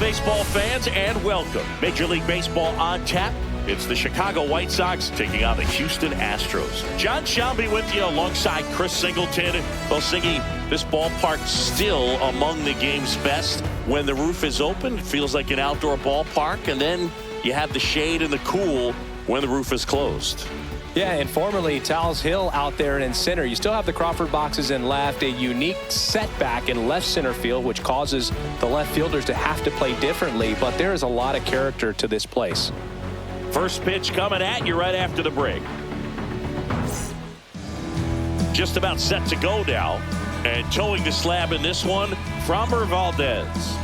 baseball fans, and welcome. Major League Baseball on tap. It's the Chicago White Sox taking on the Houston Astros. John Shelby with you alongside Chris Singleton. Well, Singy, this ballpark still among the game's best. When the roof is open, it feels like an outdoor ballpark, and then you have the shade and the cool when the roof is closed. Yeah, and formerly Tal's Hill out there in center. You still have the Crawford boxes in left, a unique setback in left center field, which causes the left fielders to have to play differently, but there is a lot of character to this place. First pitch coming at you right after the break. Just about set to go now, and towing the slab in this one, Framber Valdez.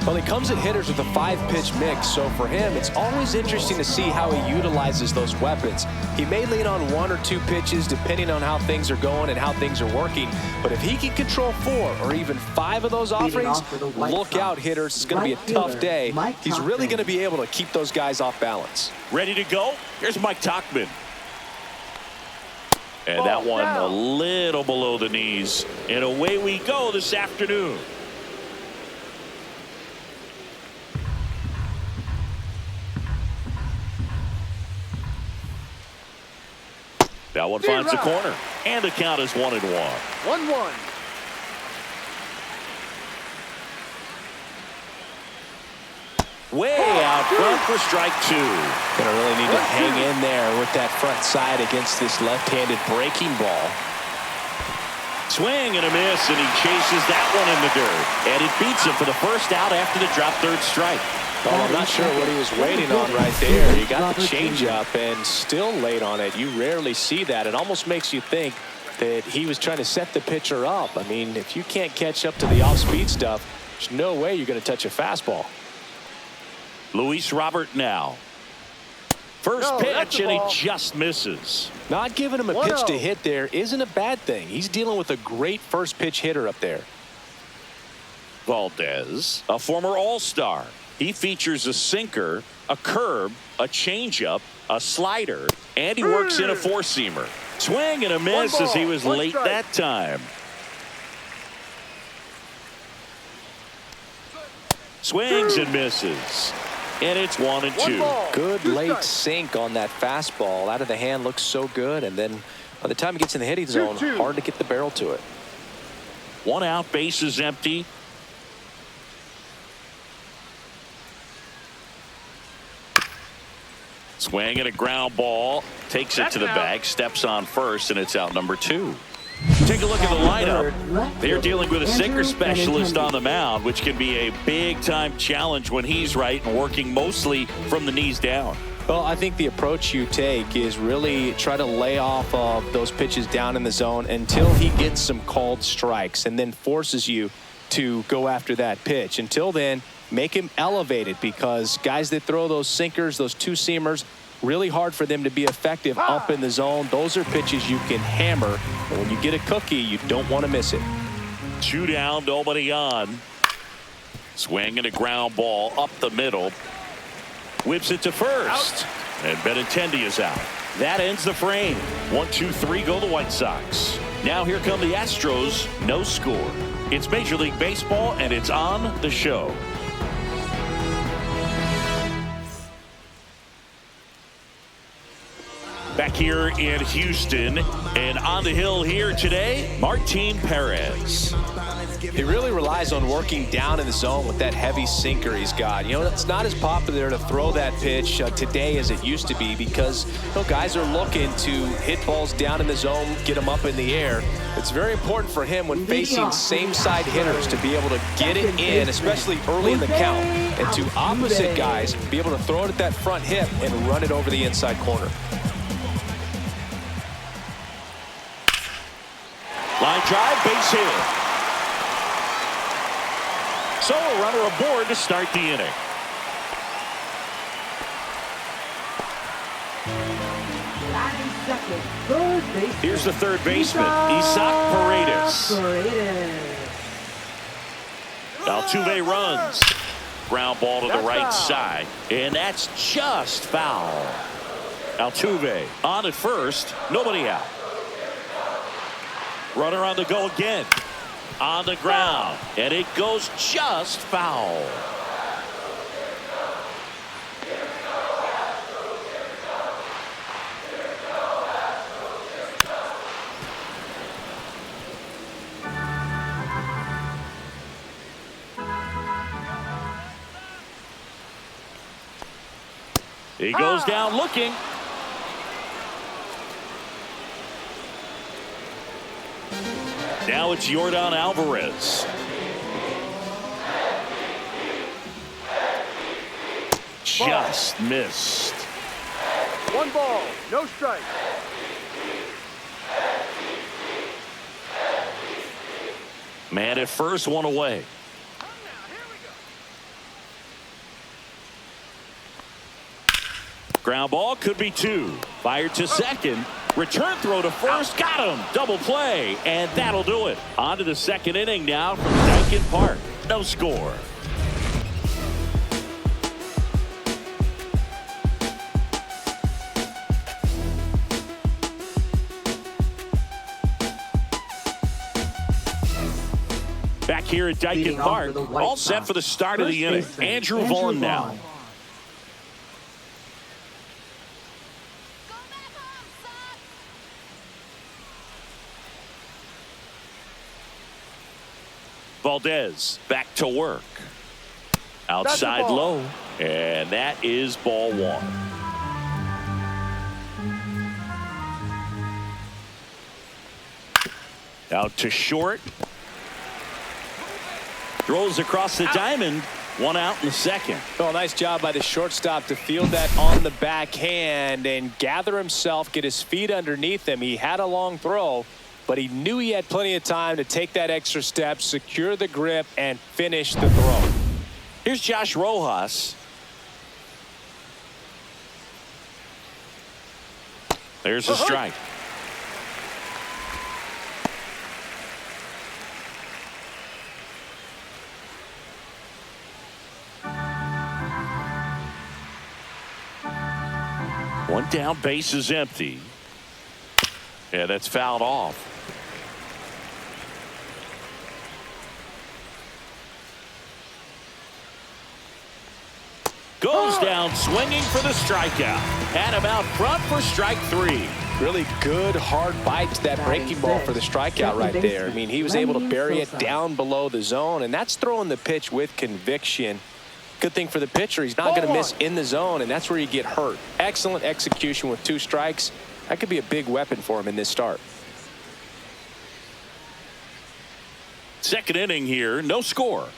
Well, he comes at hitters with a 5-pitch mix, so for him, it's always interesting to see how he utilizes those weapons. He may lean on 1 or 2 pitches depending on how things are going and how things are working, but if he can control 4 or even 5 of those offerings, look out, hitters. It's going to be a tough day. He's really going to be able to keep those guys off balance. Ready to go? Here's Mike Tauchman. And that one a little below the knees. And away we go this afternoon. That one finds the corner, and the count is 1-1. 1-1. Way out front for strike 2. Gonna really need to hang in there with that front side against this left-handed breaking ball. Swing and a miss, and he chases that one in the dirt. And it beats him for the first out after the drop third strike. Well, I'm not sure what he was waiting on right there. He got the changeup and still late on it. You rarely see that. It almost makes you think that he was trying to set the pitcher up. I mean, if you can't catch up to the off-speed stuff, there's no way you're going to touch a fastball. Luis Robert now. First pitch, and he just misses. Not giving him a pitch to hit there isn't a bad thing. He's dealing with a great first pitch hitter up there. Valdez, a former All-Star. He features a sinker, a curve, a changeup, a slider, and he works in a four-seamer. Swing and a miss as he was late that time. Swings and misses. And it's 1-2. Good late sink on that fastball. Out of the hand, looks so good. And then by the time he gets in the hitting zone, hard to get the barrel to it. 1 out, bases empty. Swing and a ground ball. Takes it to the bag, steps on first, and it's out number 2. Take a look at the lineup. They're dealing with a sinker specialist on the mound, which can be a big-time challenge when he's right and working mostly from the knees down. Well, I think the approach you take is really try to lay off of those pitches down in the zone until he gets some called strikes and then forces you to go after that pitch. Until then, make him elevated, because guys that throw those sinkers, those two-seamers, really hard for them to be effective up in the zone. Those are pitches you can hammer, and when you get a cookie, you don't want to miss it. 2 down, nobody on. Swing and a ground ball up the middle. Whips it to first. And Benintendi is out. That ends the frame. 1-2-3 go the White Sox. Now here come the Astros. No score. It's Major League Baseball, and it's on the show. Back here in Houston, and on the hill here today, Martin Perez. He really relies on working down in the zone with that heavy sinker he's got. You know, it's not as popular to throw that pitch today as it used to be, because guys are looking to hit balls down in the zone, get them up in the air. It's very important for him when facing same-side hitters to be able to get it in, especially early in the count, and to opposite guys, be able to throw it at that front hip and run it over the inside corner. Line drive, base hit. So a runner aboard to start the inning. Here's the third baseman, Isaac Paredes. Altuve runs. Ground ball to the right side, and that's just foul. Altuve on at first, nobody out. Runner on the go again. On the ground, and it goes just foul. He goes down looking. Now it's Yordan Alvarez. Just missed. 1 ball, no strike. Man at first, 1 away. Ground ball could be 2. Fired to second. Return throw to first. Got him. Double play. And that'll do it. On to the second inning now from Dyken Park. No score. Back here at Dyken Park, all set for the start of the inning. Andrew Vaughn now. Valdez back to work. Outside low. And that is ball 1. Out to short. Throws across the diamond. 1 out in the second. Oh, nice job by the shortstop to field that on the backhand and gather himself, get his feet underneath him. He had a long throw, but he knew he had plenty of time to take that extra step, secure the grip, and finish the throw. Here's Josh Rojas. There's a strike. One down, base is empty. Yeah, that's fouled off. Goes down swinging for the strikeout. Had him out front for strike 3. Really good hard bite to that breaking ball for the strikeout right there. I mean, he was able to bury it down below the zone, and that's throwing the pitch with conviction. Good thing for the pitcher, he's not going to miss in the zone, and that's where you get hurt. Excellent execution with 2 strikes. That could be a big weapon for him in this start. Second inning here, no score.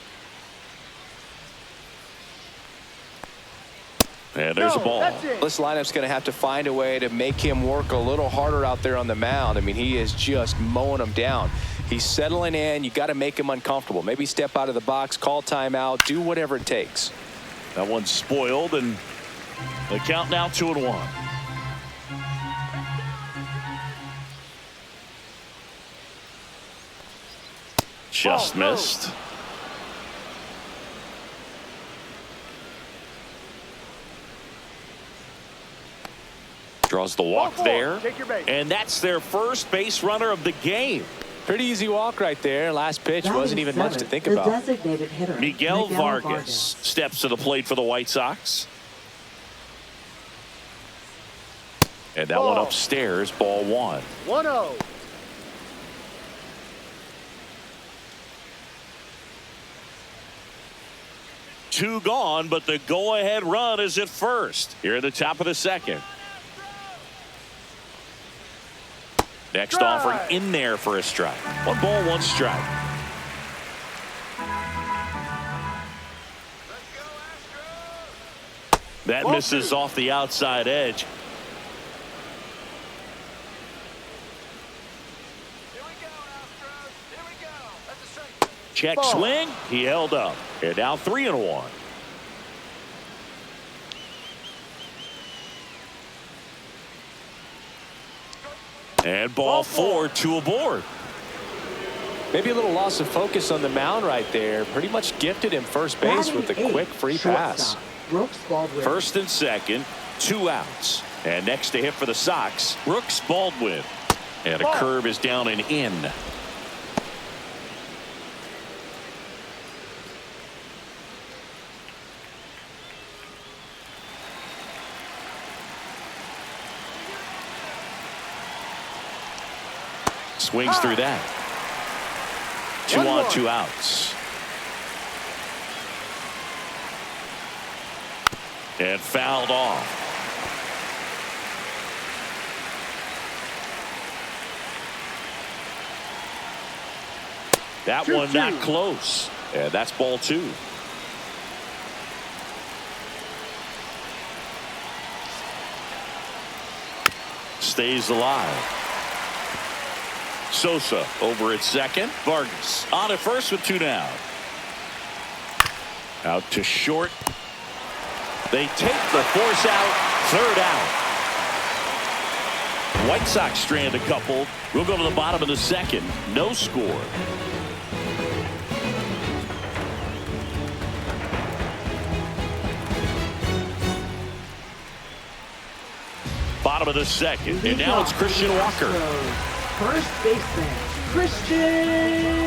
And there's a ball. This lineup's going to have to find a way to make him work a little harder out there on the mound. I mean, he is just mowing them down. He's settling in. You got to make him uncomfortable. Maybe step out of the box, call timeout, do whatever it takes. That one's spoiled, and the count now 2-1. Just missed. Draws the walk there, and that's their first base runner of the game. Pretty easy walk right there. Last pitch wasn't even much to think about. Miguel Vargas steps to the plate for the White Sox. And that one upstairs, ball 1. 1-0. Two gone, but the go-ahead run is at first. Here at the top of the second. Next offering in there for a strike. 1 ball, 1 strike. That misses off the outside edge. Check swing. He held up. And now 3-1. And ball 4, 2 aboard. Maybe a little loss of focus on the mound right there. Pretty much gifted him first base with a quick free pass. First and second, 2 outs. And next to hit for the Sox, Brooks Baldwin. And a curve is down and in. Swings through that. 2 on, 2 outs. And fouled off. That one not close. And that's ball 2. Stays alive. Sosa over at second. Vargas on at first with 2 down. Out to short. They take the force out. 3rd out. White Sox strand a couple. We'll go to the bottom of the 2nd. No score. Bottom of the 2nd. And now it's Christian Walker. First baseman, Christian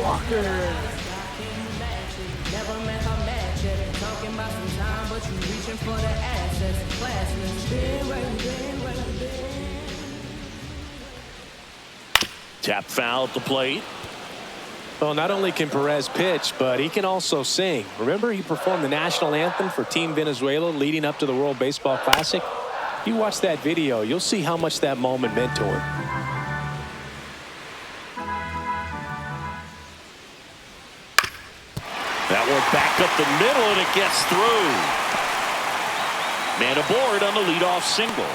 Walker. Tap foul at the plate. Well, not only can Perez pitch, but he can also sing. Remember, he performed the national anthem for Team Venezuela leading up to the World Baseball Classic. If you watch that video, you'll see how much that moment meant to him. That one back up the middle, and it gets through. Man aboard on the leadoff single.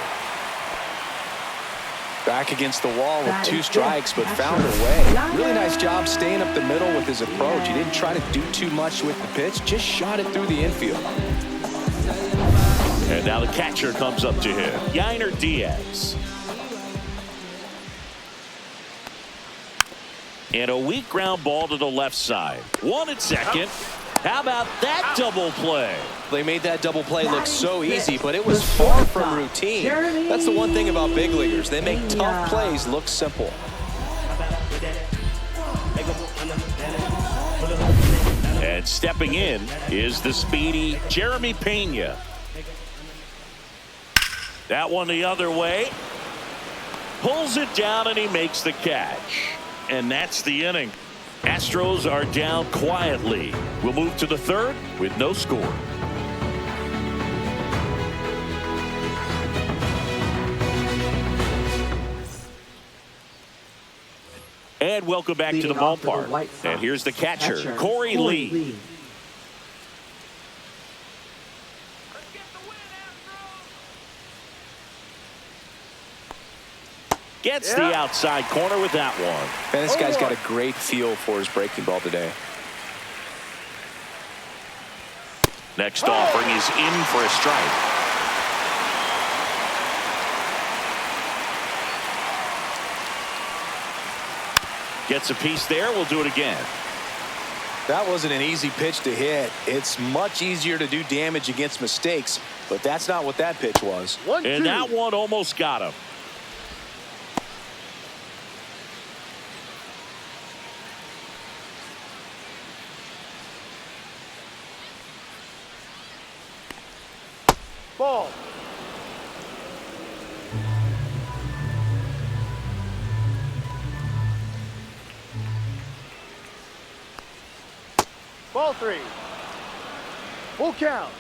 Back against the wall with 2 strikes, but found a way. Really nice job staying up the middle with his approach. He didn't try to do too much with the pitch, just shot it through the infield. And now the catcher comes up to him. Yainer Diaz. And a weak ground ball to the left side. 1 at second. How about that double play? They made that double play look so easy, but it was far from routine. That's the one thing about big leaguers. They make tough plays look simple. And stepping in is the speedy Jeremy Pena. That one the other way. Pulls it down and he makes the catch. And that's the inning. Astros are down quietly. We'll move to the 3rd with no score. And welcome back to the ballpark. And here's the catcher, Corey Lee. Gets the outside corner with that one. And this guy's got a great feel for his breaking ball today. Next offering is in for a strike. Gets a piece there. We'll do it again. That wasn't an easy pitch to hit. It's much easier to do damage against mistakes, but that's not what that pitch was. And that one almost got him. Ball. Ball 3. Full count.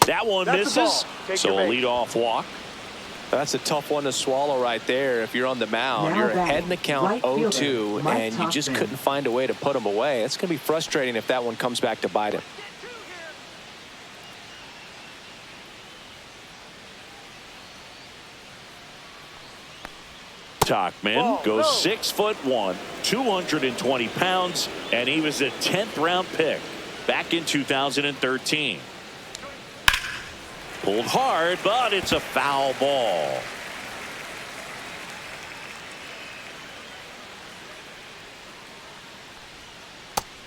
That one misses. So a leadoff walk. That's a tough one to swallow right there. If you're on the mound, you're ahead in the count 0-2, and you just couldn't find a way to put him away. It's going to be frustrating if that one comes back to bite him. Tauchman goes 6'1", 220 pounds, and he was a 10th round pick back in 2013. Pulled hard, but it's a foul ball.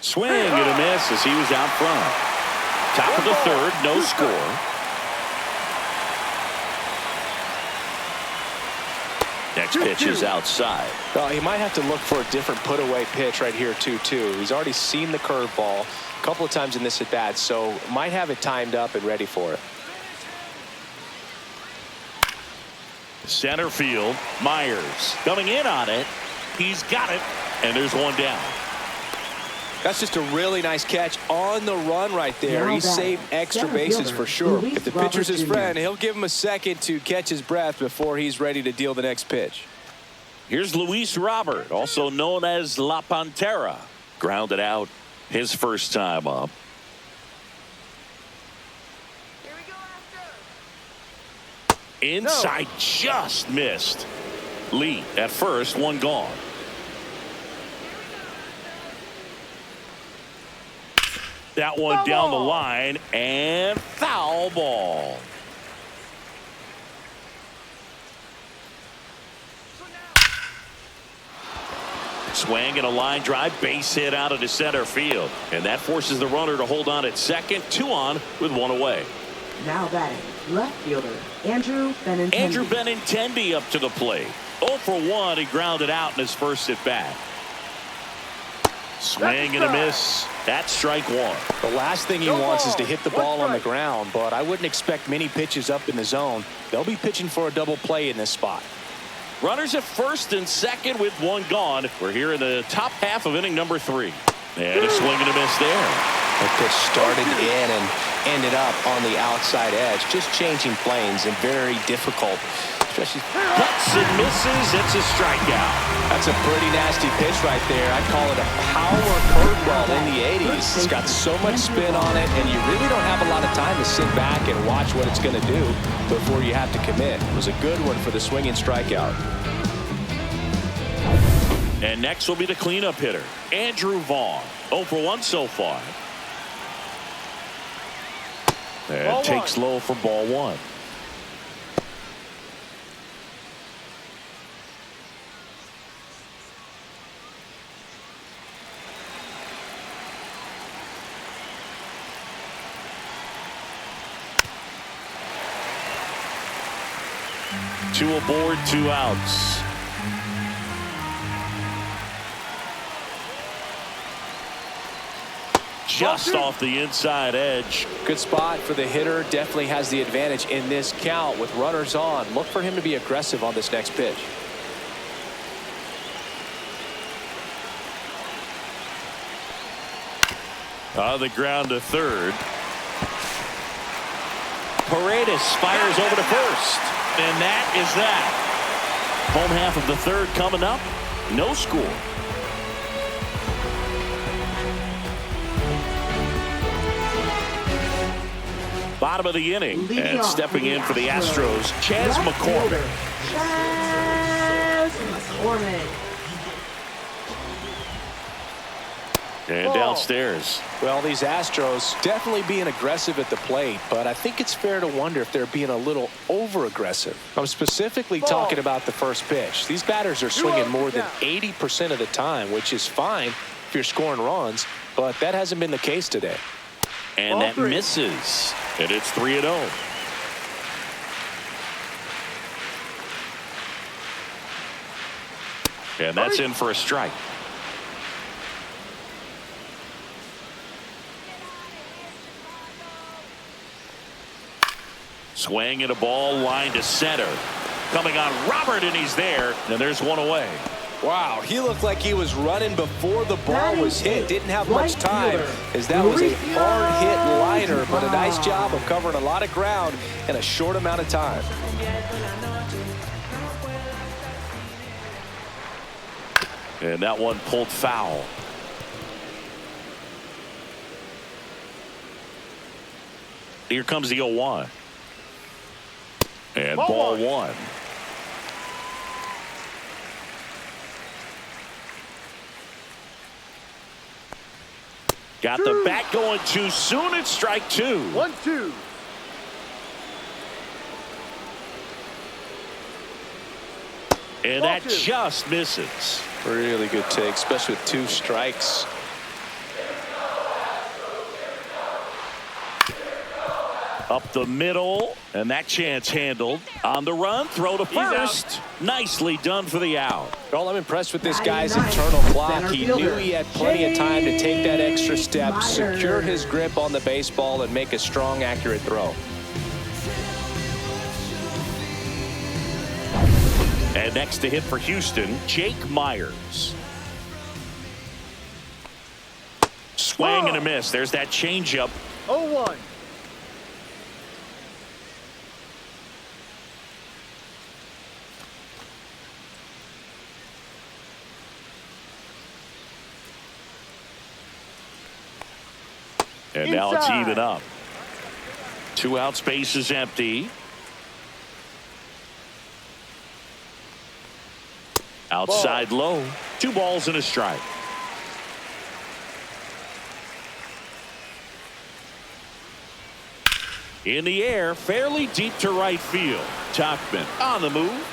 Swing and a miss as he was out front. Top of the 3rd, no score. Next pitch is outside. He might have to look for a different put-away pitch right here, 2-2. He's already seen the curveball a couple of times in this at-bat, so might have it timed up and ready for it. Center field, Myers coming in on it. He's got it, and there's one down. That's just a really nice catch on the run right there. He saved extra bases for sure. If the pitcher's his friend, he'll give him a second to catch his breath before he's ready to deal the next pitch. Here's Luis Robert, also known as La Pantera. Grounded out his first time up. Inside, just missed. Lee at first, one gone. That one down the line, and foul ball. Swing and a line drive, base hit out into center field. And that forces the runner to hold on at second. 2 on with 1 away. Now batting, left fielder, Andrew Benintendi. Andrew Benintendi up to the plate. 0 for 1, he grounded out in his first at bat. Swing and a miss. That's strike 1. The last thing he wants is to hit the ball on the ground, but I wouldn't expect many pitches up in the zone. They'll be pitching for a double play in this spot. Runners at first and second with 1 gone. We're here in the top half of inning number 3. And a swing and a miss there. The pitch started in and ended up on the outside edge. Just changing planes and very difficult. Especially cuts and misses. It's a strikeout. That's a pretty nasty pitch right there. I'd call it a power curveball in the 80s. It's got so much spin on it, and you really don't have a lot of time to sit back and watch what it's going to do before you have to commit. It was a good one for the swinging strikeout. And next will be the cleanup hitter, Andrew Vaughn. 0 for 1 so far. And takes low for ball 1. Two aboard, 2 outs. Just off the inside edge. Good spot for the hitter. Definitely has the advantage in this count with runners on. Look for him to be aggressive on this next pitch. On the ground to third. Paredes fires over to first. And that is that. Home half of the third coming up. No score. Bottom of the inning. And stepping in for the Astros, Chas McCormick. Chas McCormick. And downstairs. Well, these Astros definitely being aggressive at the plate, but I think it's fair to wonder if they're being a little over-aggressive. I'm specifically talking about the first pitch. These batters are swinging more than 80% of the time, which is fine if you're scoring runs, but that hasn't been the case today. And that misses. And it's 3-0. And that's in for a strike. Swing and a ball line to center. Coming on Robert, and he's there. And there's 1 away. Wow, he looked like he was running before the ball was hit. Didn't have much time, as that was a hard-hit liner, but a nice job of covering a lot of ground in a short amount of time. And that one pulled foul. Here comes the 0-1. And ball 1. Got the bat going too soon. It's strike 2. 1-2. And that just misses. Really good take, especially with 2 strikes. Up the middle, and that chance handled. On the run, throw to first. Nicely done for the out. Well, I'm impressed with this guy's internal clock. He knew he had plenty of time to take that extra step, secure his grip on the baseball, and make a strong, accurate throw. And next to hit for Houston, Jake Myers. Swing and a miss. There's that changeup. 0-1. And now it's even up. 2 out, space is empty. Outside low. 2 balls and a strike. In the air, fairly deep to right field. Tauchman on the move.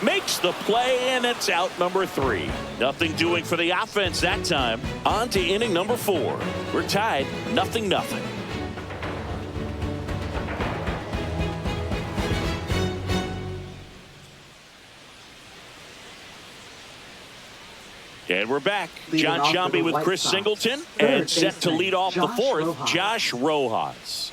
Makes the play, and it's out number 3. Nothing doing for the offense that time. On to inning number 4. We're tied 0-0. And we're back. John Shambi with Chris Singleton. And set to lead off the 4th, Josh Rojas.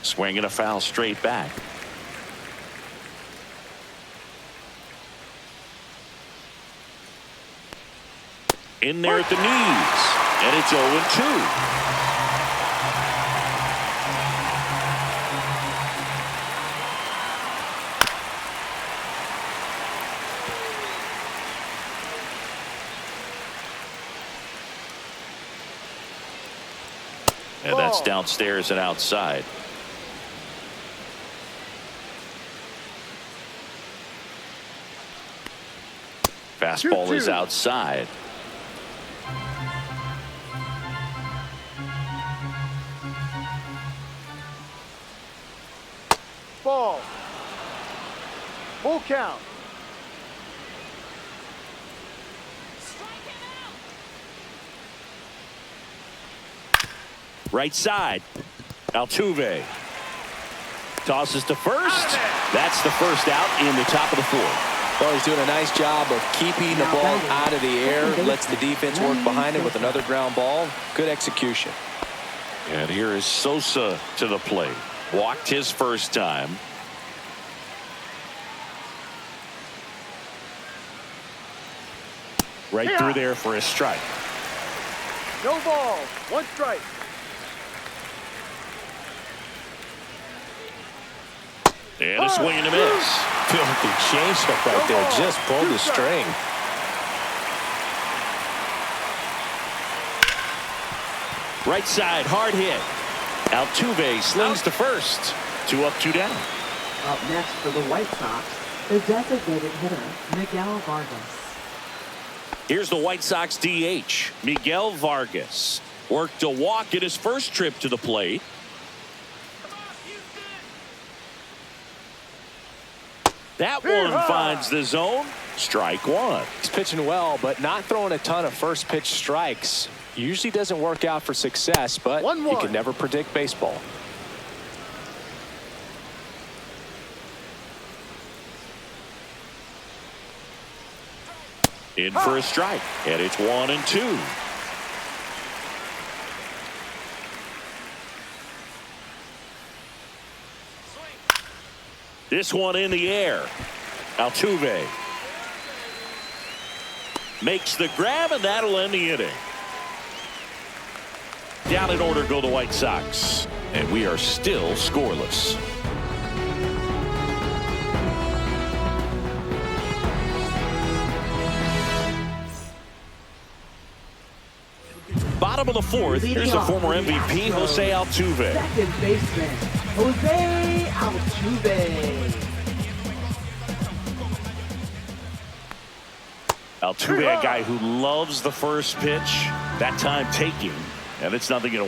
Swinging a foul straight back. In there at the knees. And it's 0-2. And that's downstairs and outside. Fastball is outside. Ball. Full count. Right side. Altuve tosses to first. That's the first out in the top of the 4th. Well, he's doing a nice job of keeping the ball out of the air. Lets the defense work behind him with another ground ball. Good execution. And here is Sosa to the plate. Walked his first time. Right through there for a strike. No ball. 1 strike. And a swing and a miss. Filthy changeup right there. Just pulled the string. Right side, hard hit. Altuve slings to first. 2 up, 2 down. Up next for the White Sox, the designated hitter, Miguel Vargas. Here's the White Sox DH, Miguel Vargas. Worked a walk at his first trip to the plate. That one finds the zone. Strike 1. He's pitching well, but not throwing a ton of first pitch strikes. Usually doesn't work out for success, but you can never predict baseball. In for a strike, and it's 1-2. This one in the air. Altuve makes the grab, and that'll end the inning. Down in order go the White Sox, and we are still scoreless. Bottom of the 4th, here's the former MVP, Jose Altuve. Second baseman, Jose Altuve. Altuve, a guy who loves the first pitch, that time taking, and it's 0-1.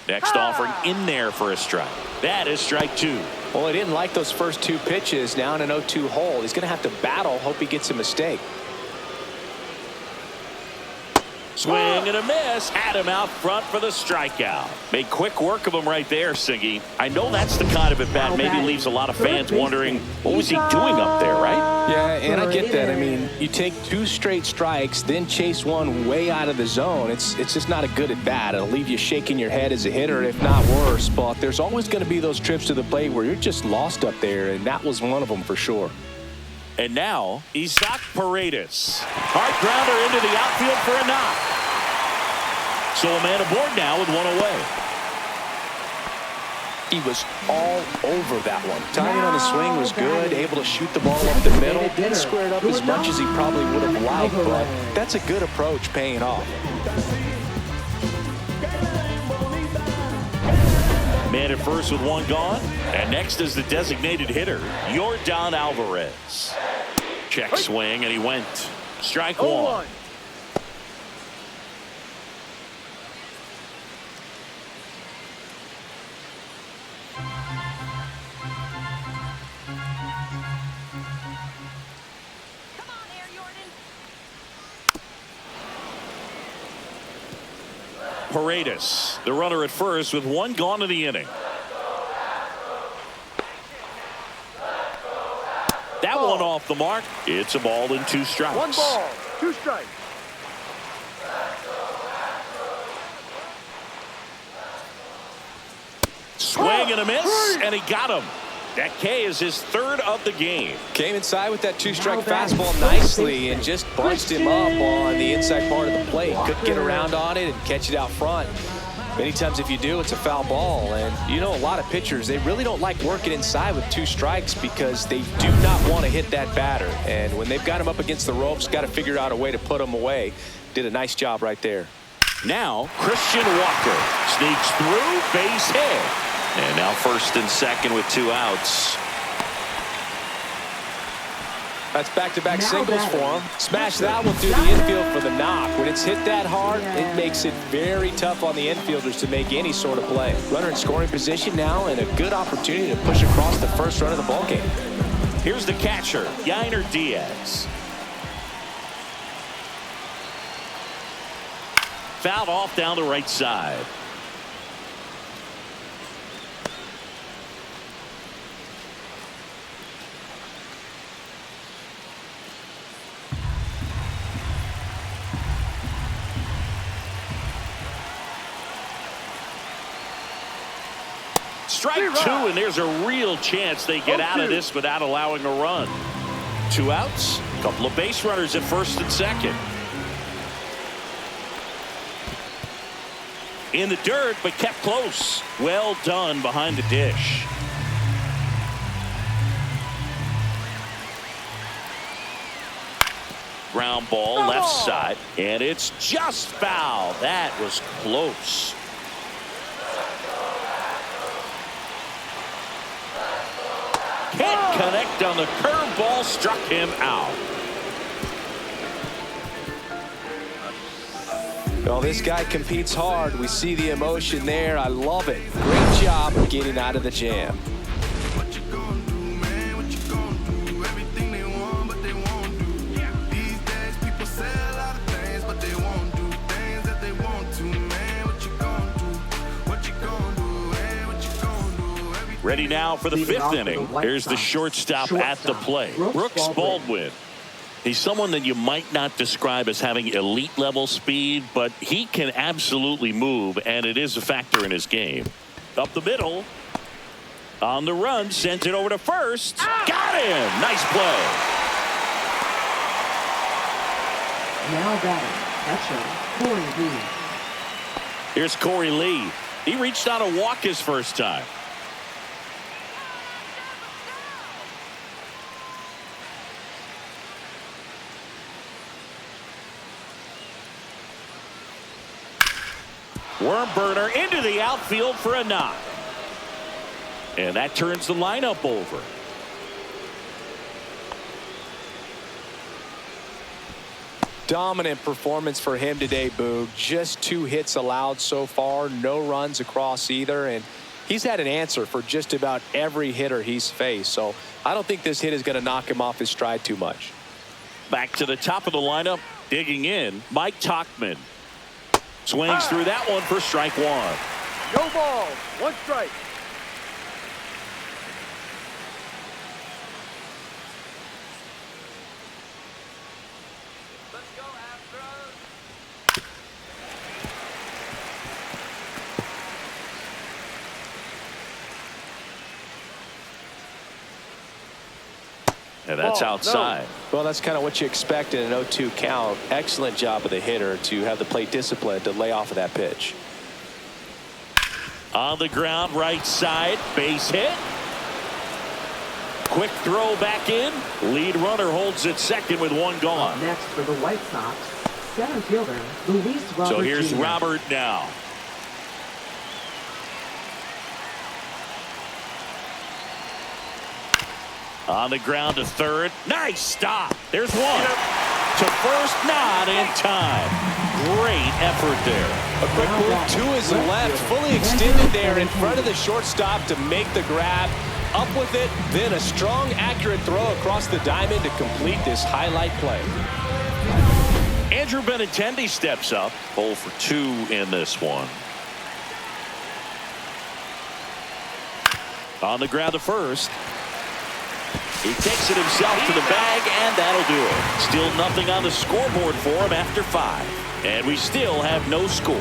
Next offering in there for a strike. That is strike 2. Well, he didn't like those first 2 pitches. Now in an 0-2 hole, he's going to have to battle. Hope he gets a mistake. Swing and a miss. Had him out front for the strikeout. Made quick work of him right there, Siggy. I know that's the kind of at bat maybe leaves a lot of fans wondering, what was he doing up there, right? Yeah, and I get that. I mean, you take 2 straight strikes, then chase one way out of the zone. It's just not a good at bat. It'll leave you shaking your head as a hitter, if not worse. But there's always going to be those trips to the plate where you're just lost up there, and that was one of them for sure. And now, Isaac Paredes. Hard grounder into the outfield for a knock. So a man aboard now with one away. He was all over that one. Timing on the swing was good, able to shoot the ball up the middle. Didn't square it up as much as he probably would have liked, but that's a good approach paying off. Man at first with one gone. And next is the designated hitter, Yordan Alvarez. Check swing, and he went. Strike one. Paredes, the runner at first with one gone in the inning. That one off the mark. It's a ball and 2 strikes. 1 ball, 2 strikes. Swing and a miss, and he got him. That K is his 3rd of the game. Came inside with that 2-strike fastball nicely and just bunched him up on the inside part of the plate. Couldn't get around on it and catch it out front. Many times if you do, it's a foul ball. And you know, a lot of pitchers, they really don't like working inside with 2 strikes because they do not want to hit that batter. And when they've got him up against the ropes, got to figure out a way to put him away. Did a nice job right there. Now, Christian Walker sneaks through, base hit. And now first and second with 2 outs. That's back-to-back singles for him. Smash that one through the infield for the knock. When it's hit that hard, it makes it very tough on the infielders to make any sort of play. Runner in scoring position now and a good opportunity to push across the first run of the ballgame. Here's the catcher, Yainer Diaz. Fouled off down the right side. Strike 2, and there's a real chance they get out of this without allowing a run. 2 outs, a couple of base runners at first and second. In the dirt, but kept close. Well done behind the dish. Ground ball left side, and it's just foul. That was close. Can't connect on the curveball, struck him out. Well, this guy competes hard. We see the emotion there. I love it. Great job of getting out of the jam. What you gonna do, man? What you gonna do? Everything they want, but they won't do. These days, people say a lot of things, but they won't do things that they want to, man. What you gonna do? What you gonna do, man? What you gonna do? Ready now for the 5th inning. Here's the shortstop at the plate, Brooks Baldwin. He's someone that you might not describe as having elite level speed, but he can absolutely move, and it is a factor in his game. Up the middle, on the run, sends it over to first. Got him! Nice play. Now batting, catcher, Corey Lee. Here's Corey Lee. He reached out a walk his first time. Worm burner into the outfield for a knock. And that turns the lineup over. Dominant performance for him today, Boog. Just 2 hits allowed so far, no runs across either, and he's had an answer for just about every hitter he's faced. So I don't think this hit is going to knock him off his stride too much. Back to the top of the lineup, digging in, Mike Tauchman. Swings through that one for strike one. No ball. One strike. And that's Ball, outside. Well, that's kind of what you expect in an 0-2 count. Excellent job of the hitter to have the plate discipline to lay off of that pitch. On the ground, right side, base hit. Quick throw back in. Lead runner holds at second with one gone. Next for the White Sox, center fielder Luis Robert So here's Jr. Robert now. On the ground to third. Nice stop. There's one. To first, not in time. Great effort there. A quick move to his left, fully extended there in front of the shortstop to make the grab. Up with it, then a strong, accurate throw across the diamond to complete this highlight play. Andrew Benintendi steps up. 0 for 2 in this one. On the ground to first. He takes it himself to the bag, and that'll do it. Still nothing on the scoreboard for him after 5. And we still have no score.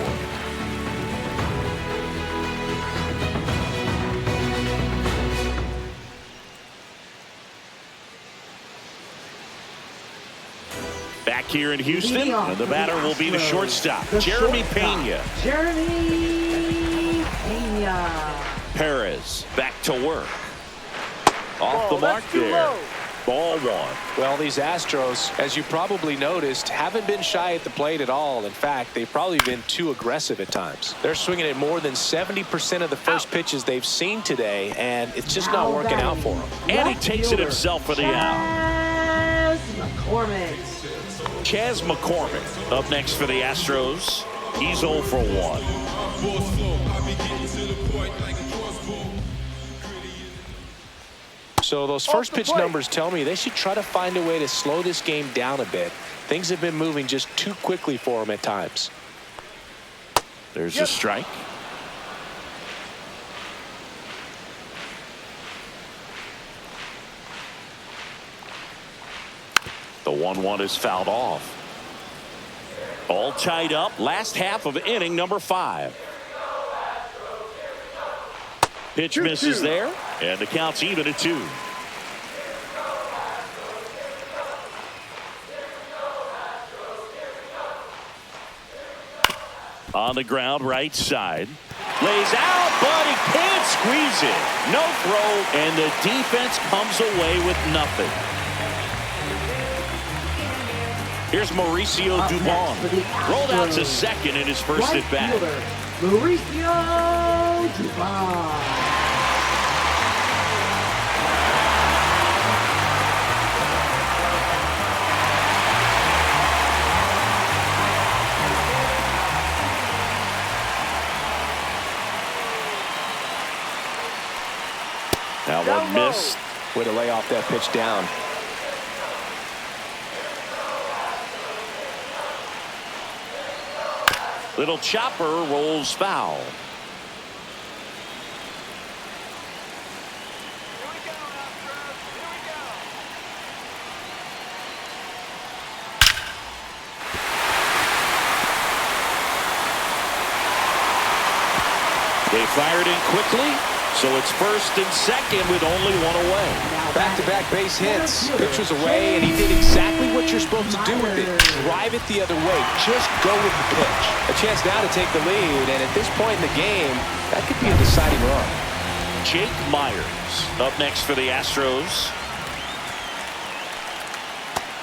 Back here in Houston, and the batter will be the shortstop, Jeremy Pena. Jeremy Pena. Perez back to work. Off Ball, the mark that's too there. low. Ball one. Well, these Astros, as you probably noticed, haven't been shy at the plate at all. In fact, they've probably been too aggressive at times. They're swinging at more than 70% of the first pitches they've seen today, and it's just not working out for them. And he takes it himself for the out. Chas McCormick up next for the Astros. He's 0 for 1. So those first pitch numbers tell me they should try to find a way to slow this game down a bit. Things have been moving just too quickly for them at times. There's a strike. The 1-1 is fouled off. All tied up. Last half of inning number 5. Pitch misses there, and the count's even at 2. On the ground, right side. Lays out, but he can't squeeze it. No throw, and the defense comes away with nothing. Here's Mauricio Dubon. Rolled out to second in his first at bat. Mauricio Dubon. That one missed. Way to lay off that pitch down. Little chopper rolls foul. They fired in quickly, so it's first and second with only one away. Back-to-back base hits. Pitch was away, and he did exactly what you're supposed to do with it. Drive it the other way. Just go with the pitch. A chance now to take the lead, and at this point in the game, that could be a deciding run. Jake Myers up next for the Astros.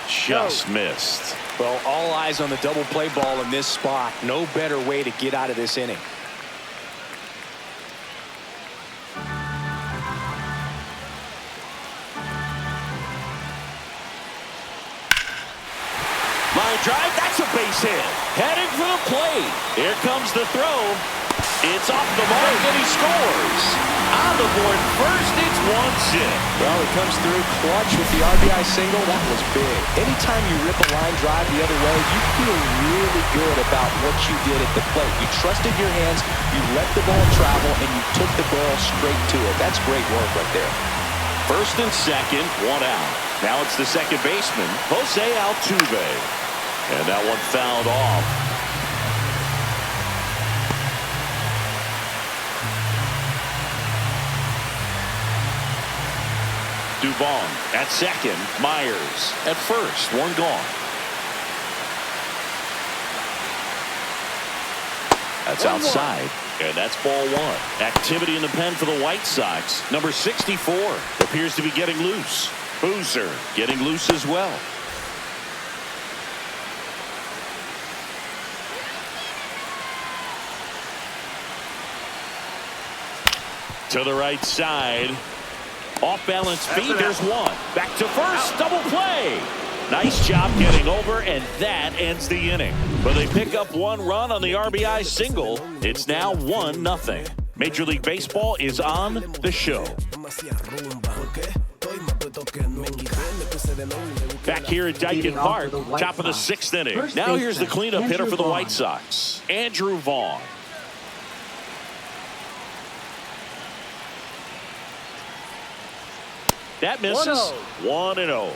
Just missed. Well, all eyes on the double play ball in this spot. No better way to get out of this inning. Line drive, that's a base hit. Heading for the plate. Here comes the throw. It's off the mark, and he scores. On the board first, it's 1-0. Well, he comes through clutch with the RBI single. That was big. Anytime you rip a line drive the other way, you feel really good about what you did at the plate. You trusted your hands, you let the ball travel, and you took the ball straight to it. That's great work right there. First and second, one out. Now it's the second baseman, Jose Altuve. And that one fouled off. Dubon at second, Myers at first, one gone. That's outside, and that's ball one. Activity in the pen for the White Sox. Number 64 appears to be getting loose. Boozer getting loose as well. To the right side. Off balance feed, there's one. Back to first, double play. Nice job getting over, and that ends the inning. But they pick up one run on the RBI single. It's now 1-0. Major League Baseball is on the show. Back here at Dyken Park, top of the 6th inning. Now here's the cleanup hitter for the White Sox, Andrew Vaughn. That misses. 1-0.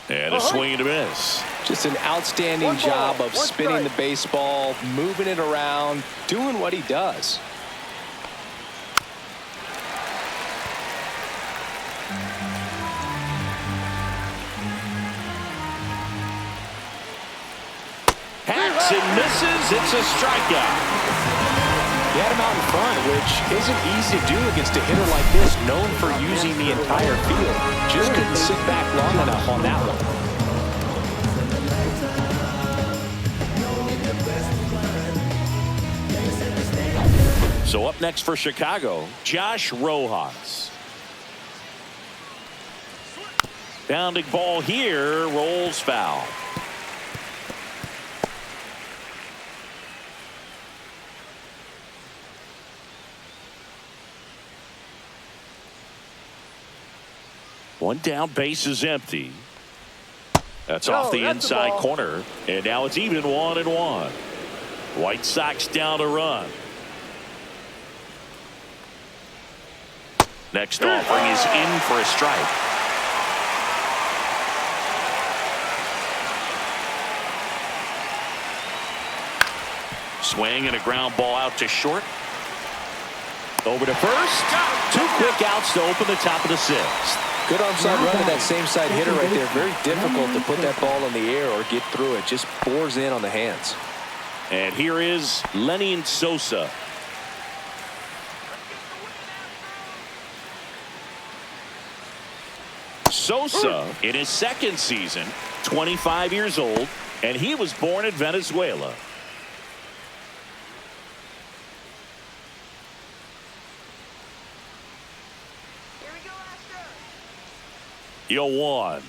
And a swing and a miss. Just an outstanding job of spinning the baseball, moving it around, doing what he does. Hacks and misses. It's a strikeout. He had him out in front, which isn't easy to do against a hitter like this, known for using the entire field. Just couldn't sit back long enough on that one. So up next for Chicago, Josh Rojas. Bounding ball here, rolls foul. One down, base is empty. That's off the inside corner, and now it's even 1-1. White Sox down a run. Next offering is in for a strike. Swing and a ground ball out to short. Over to first. 2 quick outs to open the top of the 6th. Good onside run to that same side hitter right there. Very difficult to put that ball in the air or get through it. Just bores in on the hands. And here is Lenin Sosa. Sosa in his 2nd season, 25 years old, and he was born in Venezuela. Yo, 1.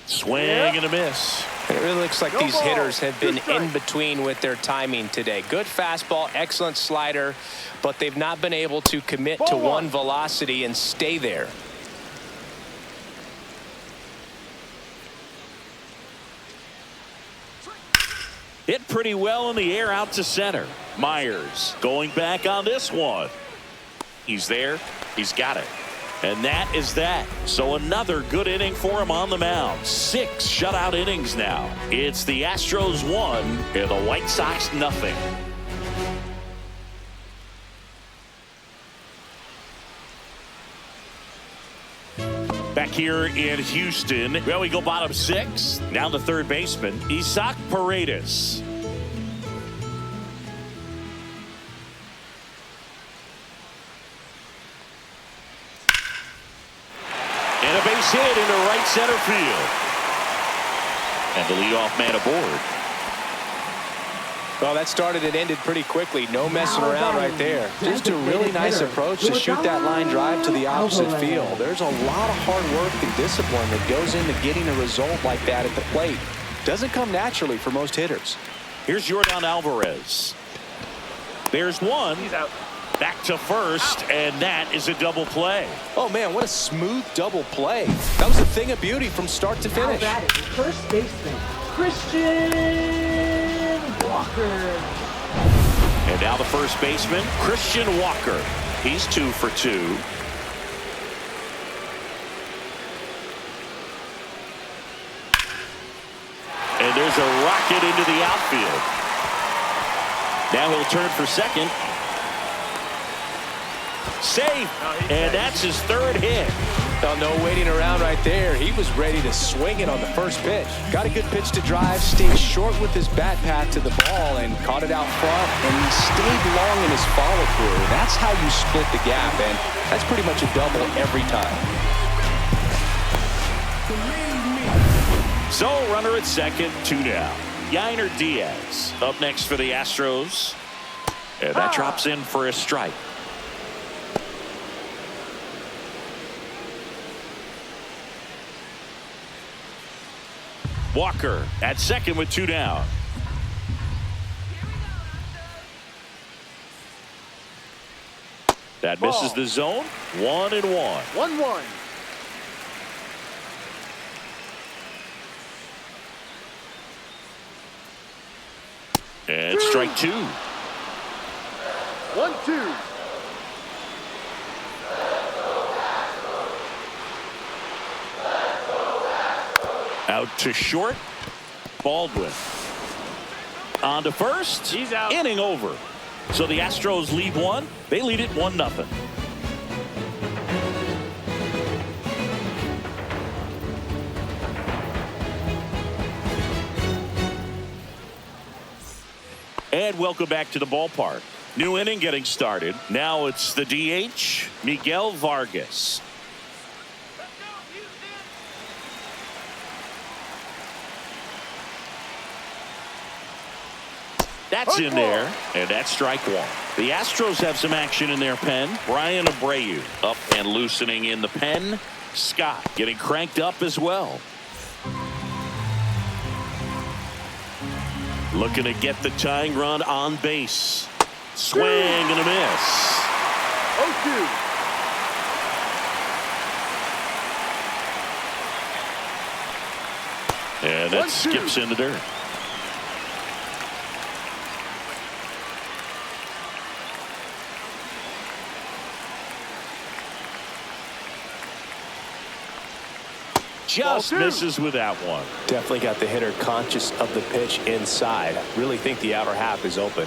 Swing and a miss. It really looks like these hitters have been in between with their timing today. Good fastball, excellent slider, but they've not been able to commit to one velocity and stay there. Hit pretty well in the air out to center. Myers going back on this one. He's there. He's got it. And that is that. So another good inning for him on the mound. 6 shutout innings now. It's the Astros 1 and the White Sox nothing. Back here in Houston, well, we go bottom 6. Now the third baseman, Isaac Paredes. And a base hit into right center field. And the leadoff man aboard. Well, that started and ended pretty quickly. No messing around right there. Just a really nice approach to shoot that line drive to the opposite field. There's a lot of hard work and discipline that goes into getting a result like that at the plate. Doesn't come naturally for most hitters. Here's Jordan Alvarez. There's one. He's out. Back to first, and that is a double play. Oh, man, what a smooth double play. That was a thing of beauty from start to finish. Now batting first baseman, Christian Walker. And now the first baseman, Christian Walker. He's 2 for 2. And there's a rocket into the outfield. Now he'll turn for second. Safe, and that's his 3rd hit. Oh, no waiting around right there. He was ready to swing it on the first pitch. Got a good pitch to drive, stayed short with his bat path to the ball, and caught it out front, and he stayed long in his follow-through. That's how you split the gap, and that's pretty much a double every time. So, runner at second, 2 down. Yainer Diaz up next for the Astros. And that drops in for a strike. Walker at second with 2 down. That misses the zone. 1-1. 1-1. And strike 2. 1-2. Out to short. Baldwin. On to first. He's out. Inning over. So the Astros lead 1. They lead it 1-0. And welcome back to the ballpark. New inning getting started. Now it's the DH, Miguel Vargas. That's in there, and that's strike 1. The Astros have some action in their pen. Brian Abreu up and loosening in the pen. Scott getting cranked up as well. Looking to get the tying run on base. Swing and a miss. 0-2. And that skips in the dirt. Just misses with that one. Definitely got the hitter conscious of the pitch inside. Really think the outer half is open.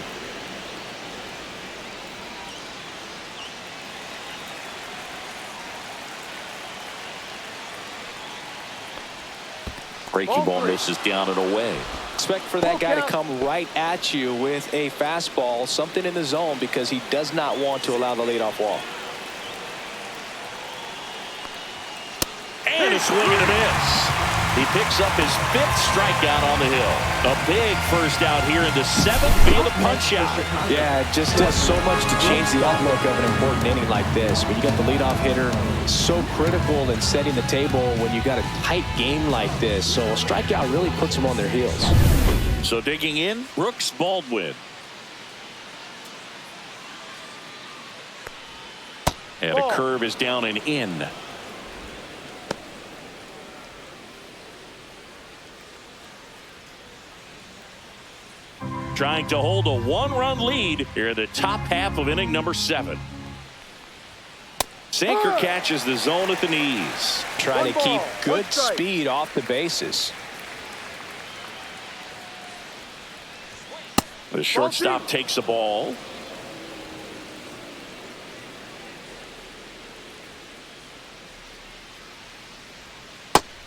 Breaking ball misses down and away. Expect for that guy to come right at you with a fastball, something in the zone, because he does not want to allow the leadoff walk. And a swing and a miss. He picks up his 5th strikeout on the hill. A big first out here in the 7th via the punch out. Yeah, it just does so much to change the outlook of an important inning like this. When you got the leadoff hitter, so critical in setting the table when you got a tight game like this. So a strikeout really puts them on their heels. So digging in, Brooks Baldwin. And a curve is down and in. Trying to hold a 1-run lead here in the top half of inning number 7. Sinker catches the zone at the knees. Trying to keep good speed off the bases. The shortstop takes the ball.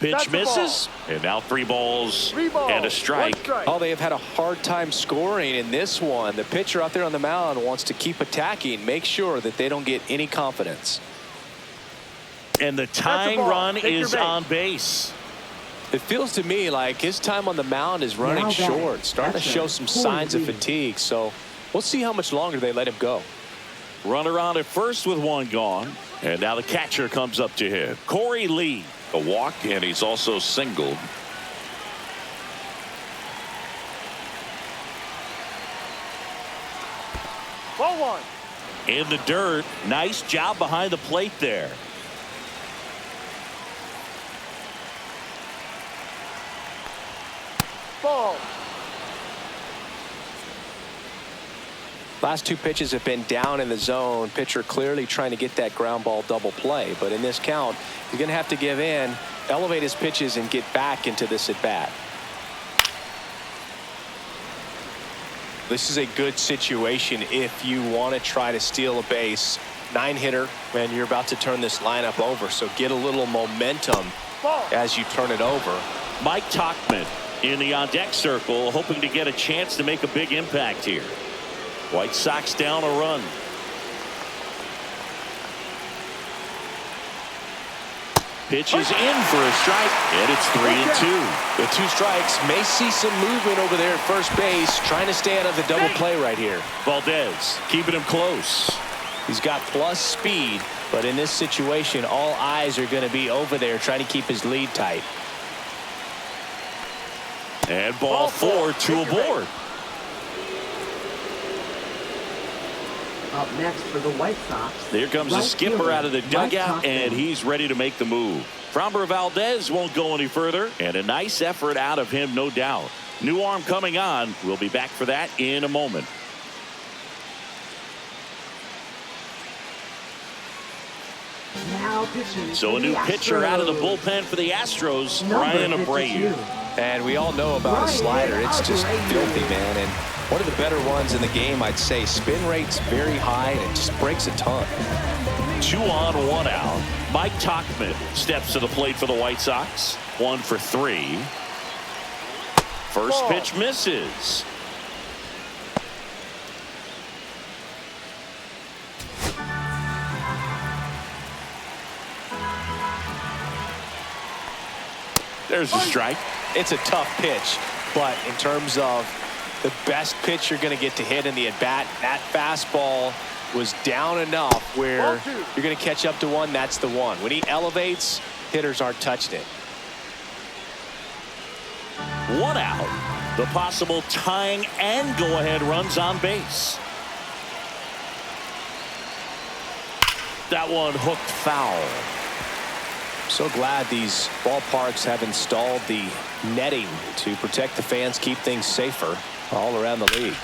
Pitch misses, and now 3 balls and a strike. Oh, they have had a hard time scoring in this one. The pitcher out there on the mound wants to keep attacking, make sure that they don't get any confidence. And the tying run is on base. It feels to me like his time on the mound is running short, starting to show some signs of fatigue. So we'll see how much longer they let him go. Runner on at first with one gone. And now the catcher comes up to him. Corey Lee. A walk, and he's also singled. Ball one. In the dirt. Nice job behind the plate there. Ball. Last two pitches have been down in the zone. Pitcher clearly trying to get that ground ball double play. But in this count, he's going to have to give in, elevate his pitches, and get back into this at bat. This is a good situation if you want to try to steal a base. 9-hitter, and you're about to turn this lineup over. So get a little momentum as you turn it over. Mike Tauchman in the on-deck circle, hoping to get a chance to make a big impact here. White Sox down a run. Pitches in for a strike, and it's 3-2. With 2 strikes, may see some movement over there at first base, trying to stay out of the double play right here. Valdez keeping him close. He's got plus speed, but in this situation, all eyes are going to be over there trying to keep his lead tight. And ball 4, 2 aboard. Up next for the White Sox. There comes the skipper out of the dugout, and he's ready to make the move. Framber Valdez won't go any further, and a nice effort out of him, no doubt. New arm coming on. We'll be back for that in a moment. Now pitching. So a new pitcher out of the bullpen for the Astros, Ryan Abreu. And we all know about his slider. It's just filthy, man. And one of the better ones in the game, I'd say. Spin rate's very high, and it just breaks a ton. 2 on, 1 out. Mike Tauchman steps to the plate for the White Sox. 1 for 3. First pitch misses. There's a strike. It's a tough pitch, but in terms of the best pitch you're going to get to hit in the at-bat, that fastball was down enough where you're going to catch up to one. That's the one. When he elevates, hitters aren't touching it. 1 out. The possible tying and go-ahead runs on base. That one hooked foul. So glad these ballparks have installed the netting to protect the fans, keep things safer all around the league.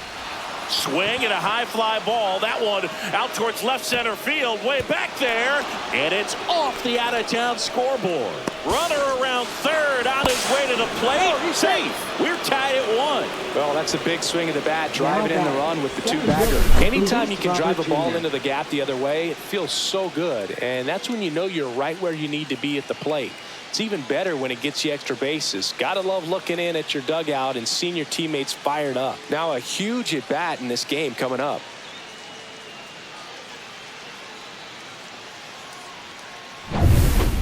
Swing and a high fly ball. That one out towards left center field, way back there, and it's off the out-of-town scoreboard. Runner around third, on his way to the plate. Safe. We're tied at 1. Well, that's a big swing of the bat, driving in the run with the 2-bagger. Anytime you can drive a ball into the gap the other way, it feels so good, and that's when you know you're right where you need to be at the plate. It's even better when it gets you extra bases. Gotta love looking in at your dugout and seeing your teammates fired up. Now a huge at bat in this game coming up.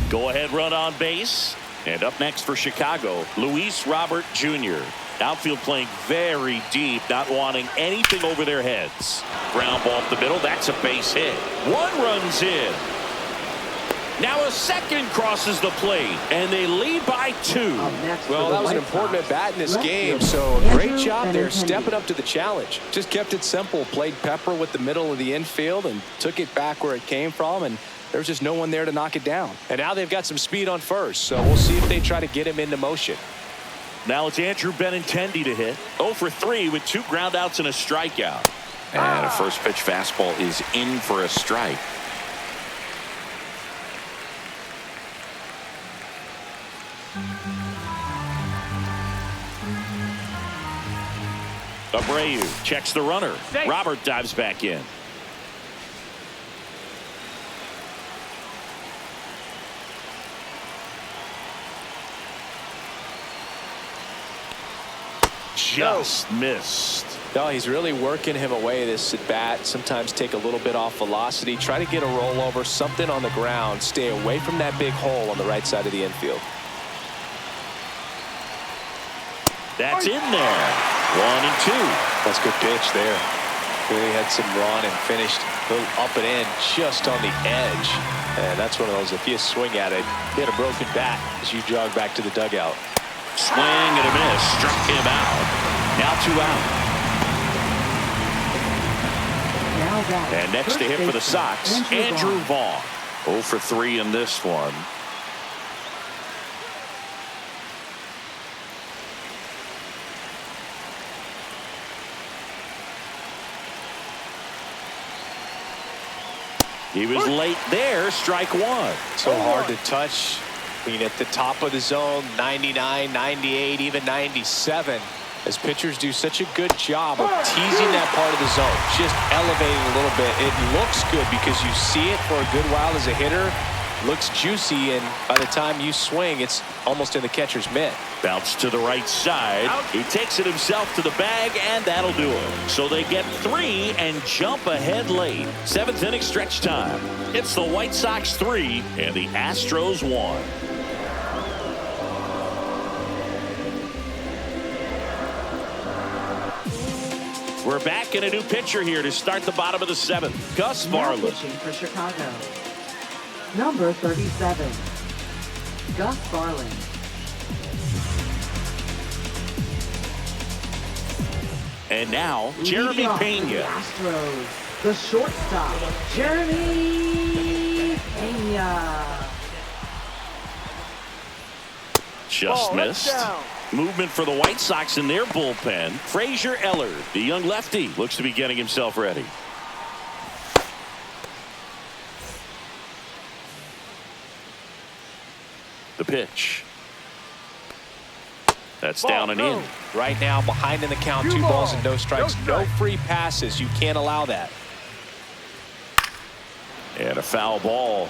Go ahead run on base. And up next for Chicago, Luis Robert Jr. Outfield playing very deep, not wanting anything over their heads. Ground ball up the middle. That's a base hit. 1 runs in. Now a second crosses the plate, and they lead by 2. Well, that was an important at bat in this game, so a great job there stepping up to the challenge. Just kept it simple, played pepper with the middle of the infield and took it back where it came from, and there's just no one there to knock it down. And now they've got some speed on first, so we'll see if they try to get him into motion. Now it's Andrew Benintendi to hit. 0 for 3 with 2 groundouts and a strikeout. And a first pitch fastball is in for a strike. Abreu checks the runner. Robert dives back in. Just missed. No, he's really working him away this at bat. Sometimes take a little bit off velocity. Try to get a rollover, something on the ground. Stay away from that big hole on the right side of the infield. That's in there. 1-2. That's a good pitch there. Really had some run and finished a little up and in just on the edge. And that's one of those, if you swing at it, hit a broken bat as you jog back to the dugout. Swing and a miss. Struck him out. Now 2 out. And next to hit for the Sox, Andrew Vaughn. 0 for 3 in this one. He was late there. Strike 1. So hard to touch. I mean, at the top of the zone, 99, 98, even 97. As pitchers do such a good job of teasing that part of the zone, just elevating a little bit. It looks good because you see it for a good while as a hitter. Looks juicy, and by the time you swing, it's almost in the catcher's mitt. Bounce to the right side. He takes it himself to the bag, and that'll do it. So they get 3 and jump ahead late. 7th inning stretch time. It's the White Sox 3 and the Astros 1. We're back in a new pitcher here to start the bottom of the 7th. Gus Now Varland. pitching for Chicago. Number 37, Gus Varland. And now, Jeremy Leading off for the Pena. Astros, the shortstop, Jeremy Pena. Just missed. Movement for the White Sox in their bullpen. Frazier Eller, the young lefty, looks to be getting himself ready. The pitch. That's down and in. Right now, behind in the count, 2 balls and no strikes. No free passes. You can't allow that. And a foul ball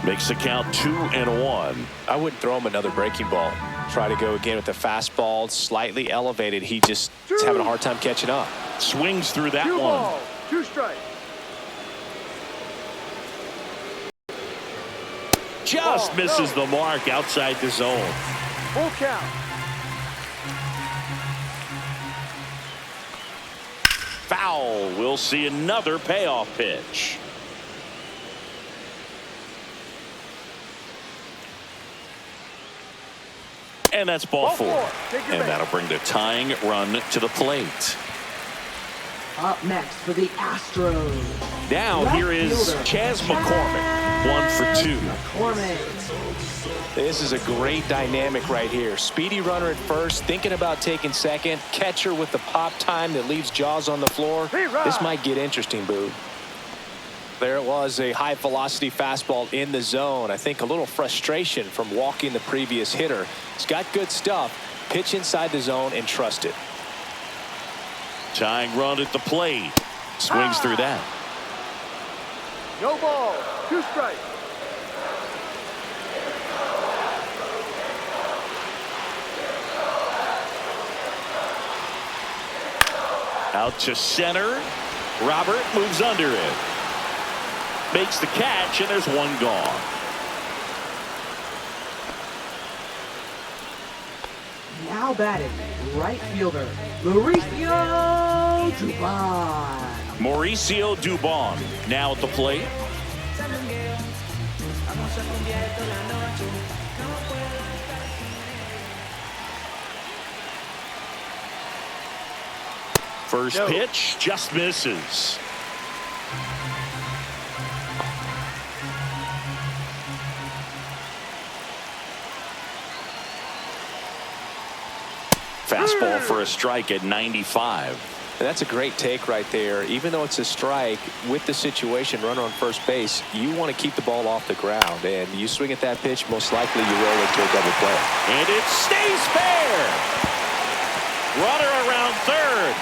makes the count 2-1. I wouldn't throw him another breaking ball. Try to go again with the fastball, slightly elevated. He just is having a hard time catching up. Swings through that 2 one. balls, 2 strikes. Just misses the mark outside the zone. Full count. Foul. We'll see another payoff pitch. And that's ball 4. And that'll bring the tying run to the plate. Up next for the Astros. Now here is Chas McCormick. 1 for 2. McCormick. This is a great dynamic right here. Speedy runner at first, thinking about taking second. Catcher with the pop time that leaves Jaws on the floor. This might get interesting, Boo. There it was, a high velocity fastball in the zone. I think a little frustration from walking the previous hitter. He's got good stuff. Pitch inside the zone and trust it. Tying run at the plate. Swings through that. No ball, 2 strikes. Out to center. Robert moves under it. Makes the catch, and there's 1 gone. Now batting, right fielder, Mauricio Dubon. Mauricio Dubon now at the plate. First pitch just misses. Fastball for a strike at 95. And that's a great take right there. Even though it's a strike, with the situation, runner on first base, you want to keep the ball off the ground. And you swing at that pitch, most likely you roll into a double play. And it stays fair. Runner around third.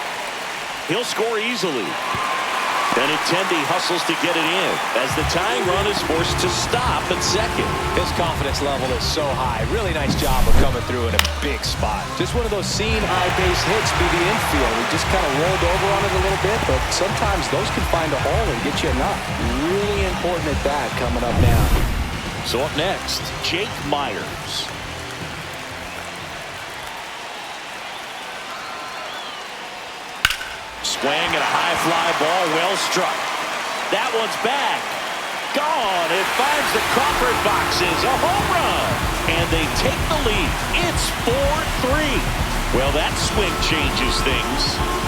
He'll score easily. Benintendi hustles to get it in as the tying run is forced to stop at second. His confidence level is so high. Really nice job of coming through in a big spot. Just one of those seeing high base hits through the infield. He just kind of rolled over on it a little bit, but sometimes those can find a hole and get you a knock. Really important at bat coming up now. So up next, Jake Myers. swing and a high fly ball, well struck. That one's back. Gone. It finds the Crawford boxes. A home run. And they take the lead. It's 4-3. Well, that swing changes things.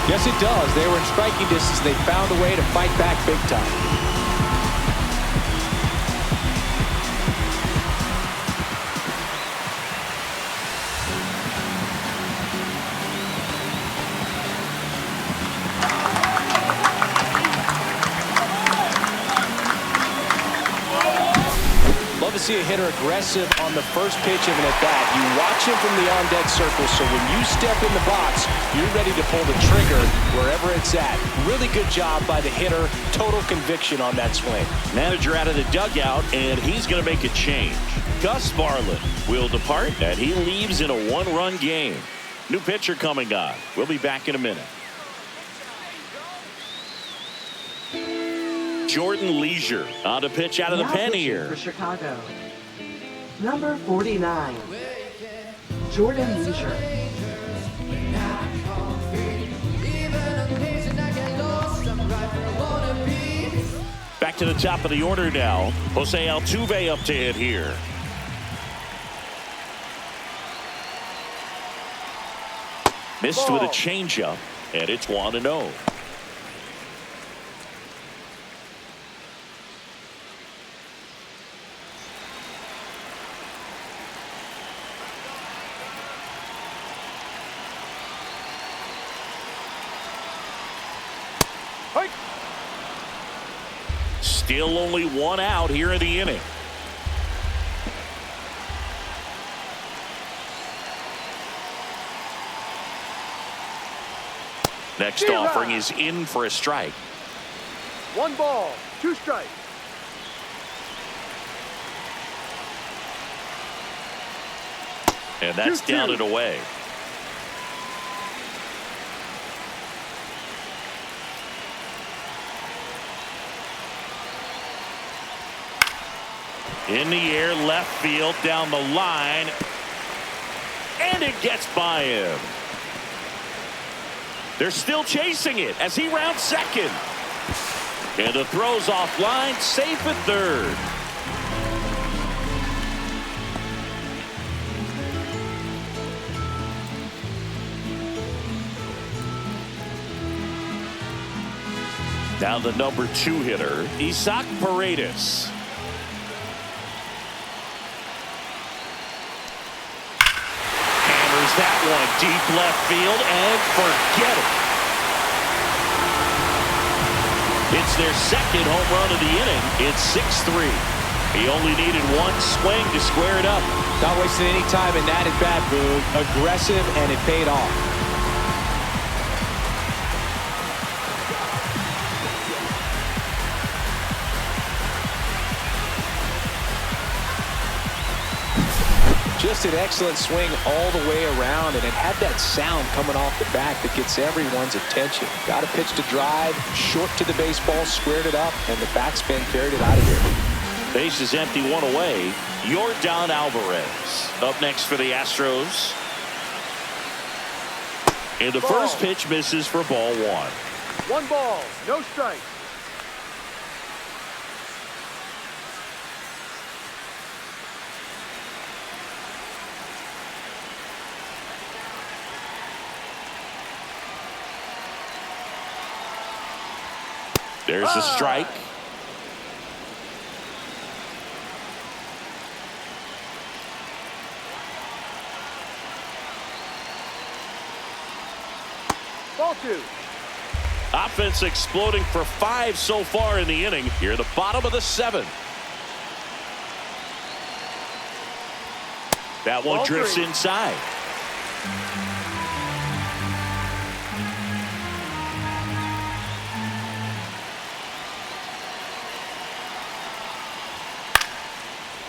Yes, it does. They were in striking distance. They found a way to fight back big time. Love to see a hitter aggressive on the first pitch of an at-bat. You watch him from the on-deck circle, so when you step in the box, you're ready to pull the trigger wherever it's at. Really good job by the hitter. Total conviction on that swing. Manager out of the dugout, and he's going to make a change. Gus Varland will depart, and he leaves in a one-run game. New pitcher coming on. We'll be back in a minute. Jordan Leisure on to pitch out of the pen here. For Chicago, number 49, Jordan Leisure. Back to the top of the order now. Jose Altuve up to hit here. Missed with a changeup, and it's 1-0. Still only one out here in the inning. Next offering is in for a strike. 1 ball, 2 strikes. And that's down and away. In the air, left field, down the line. And it gets by him. They're still chasing it as he rounds second. And the throw's offline, safe at third. Now the number 2 hitter, Isaac Paredes. That one deep left field, and forget it. It's their second home run of the inning. It's 6-3. He only needed one swing to square it up. Not wasting any time in that at-bat, Boog. Aggressive, and it paid off. Just an excellent swing all the way around, and it had that sound coming off the back that gets everyone's attention. Got a pitch to drive, short to the baseball, squared it up, and the backspin carried it out of here. Base is empty, one away. Yordan Alvarez up next for the Astros. And the first pitch misses for ball 1. 1 ball, no strike. There's the strike. Ball 2. Offense exploding for 5 so far in the inning. Here the bottom of the 7th. That one drifts inside.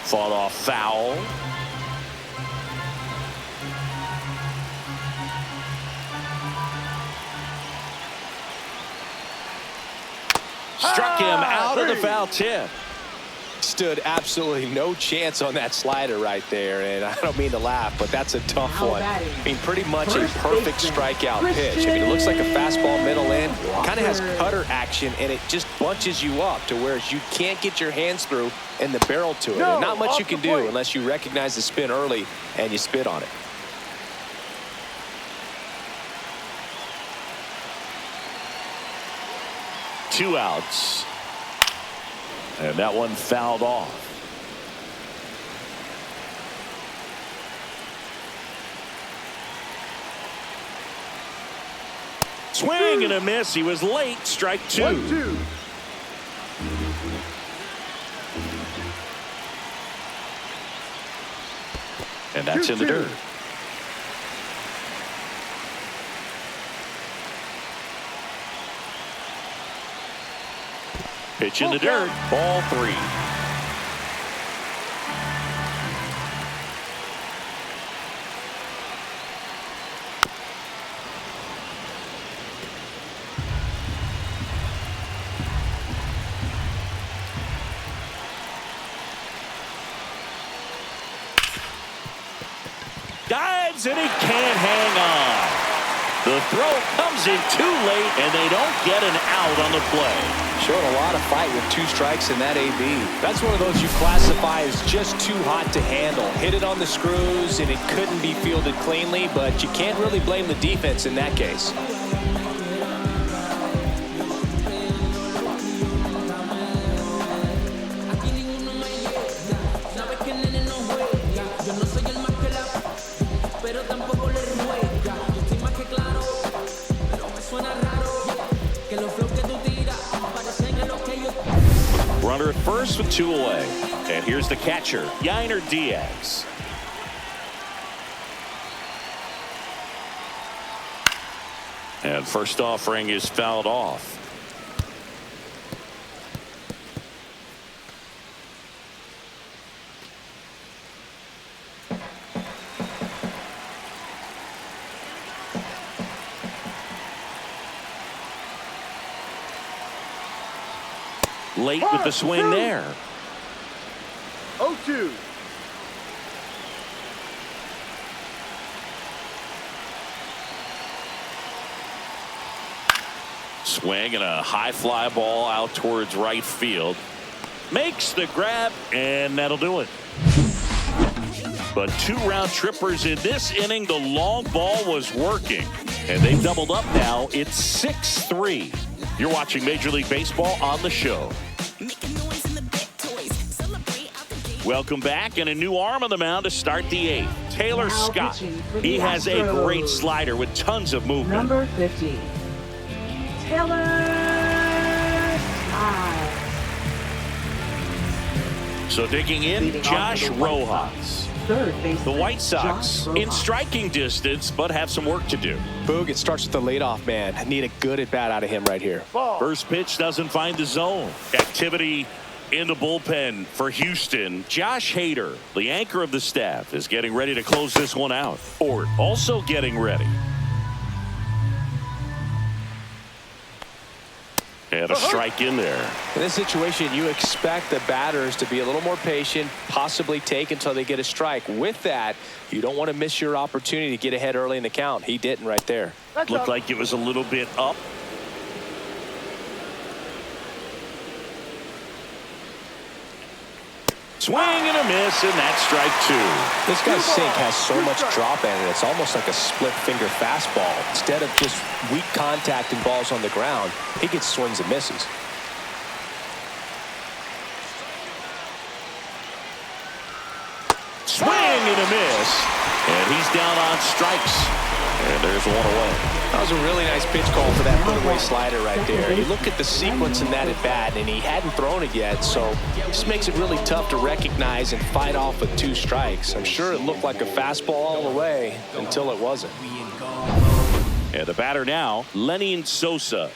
Fought off foul. Struck him out of the foul tip. stood absolutely no chance on that slider right there, and I don't mean to laugh, but that's a tough one. I mean, pretty much a perfect strikeout pitch. I mean, it looks like a fastball middle in, kind of has cutter action, and it just bunches you up to where you can't get your hands through and the barrel to it. And not much you can do unless you recognize the spin early and you spit on it. Two outs. And that one fouled off. Swing and a miss. He was late. Strike two. 1-2. And that's in the dirt. Pitch in the dirt. Ball three. Dives and he can't hang on. The throw comes in too late and they don't get an out on the play. Showing a lot of fight with 2 strikes in that AB. That's one of those you classify as just too hot to handle. Hit it on the screws and it couldn't be fielded cleanly, but you can't really blame the defense in that case. Runner at first with 2 away. And here's the catcher, Yainer Diaz. And first offering is fouled off. Late with the swing there. 0-2. Swing and a high fly ball out towards right field. Makes the grab, and that'll do it. But 2 round trippers in this inning. The long ball was working, and they've doubled up now. It's 6-3. You're watching Major League Baseball on the show. Welcome back, and a new arm on the mound to start the 8th. Taylor Scott. He has a great slider with tons of movement. Number 50, Taylor Scott. So digging in, Josh Rojas. The White Sox in striking distance, but have some work to do. Boog, it starts with the leadoff man. I need a good at bat out of him right here. First pitch doesn't find the zone. Activity in the bullpen for Houston. Josh Hader, the anchor of the staff, is getting ready to close this one out. Ford also getting ready. And a strike in there. In this situation, you expect the batters to be a little more patient, possibly take until they get a strike. With that, you don't want to miss your opportunity to get ahead early in the count. He didn't right there. Looked like it was a little bit up. Swing and a miss, and that's strike 2. This guy's sink has so much drop in it. It's almost like a split finger fastball. Instead of just weak contact and balls on the ground, he gets swings and misses. Swing and a miss, and he's down on strikes. And there's one away. That was a really nice pitch call for that put-away slider right there. You look at the sequence in that at-bat, and he hadn't thrown it yet, so this makes it really tough to recognize and fight off with 2 strikes. I'm sure it looked like a fastball all the way until it wasn't. And the batter now, Lenin Sosa.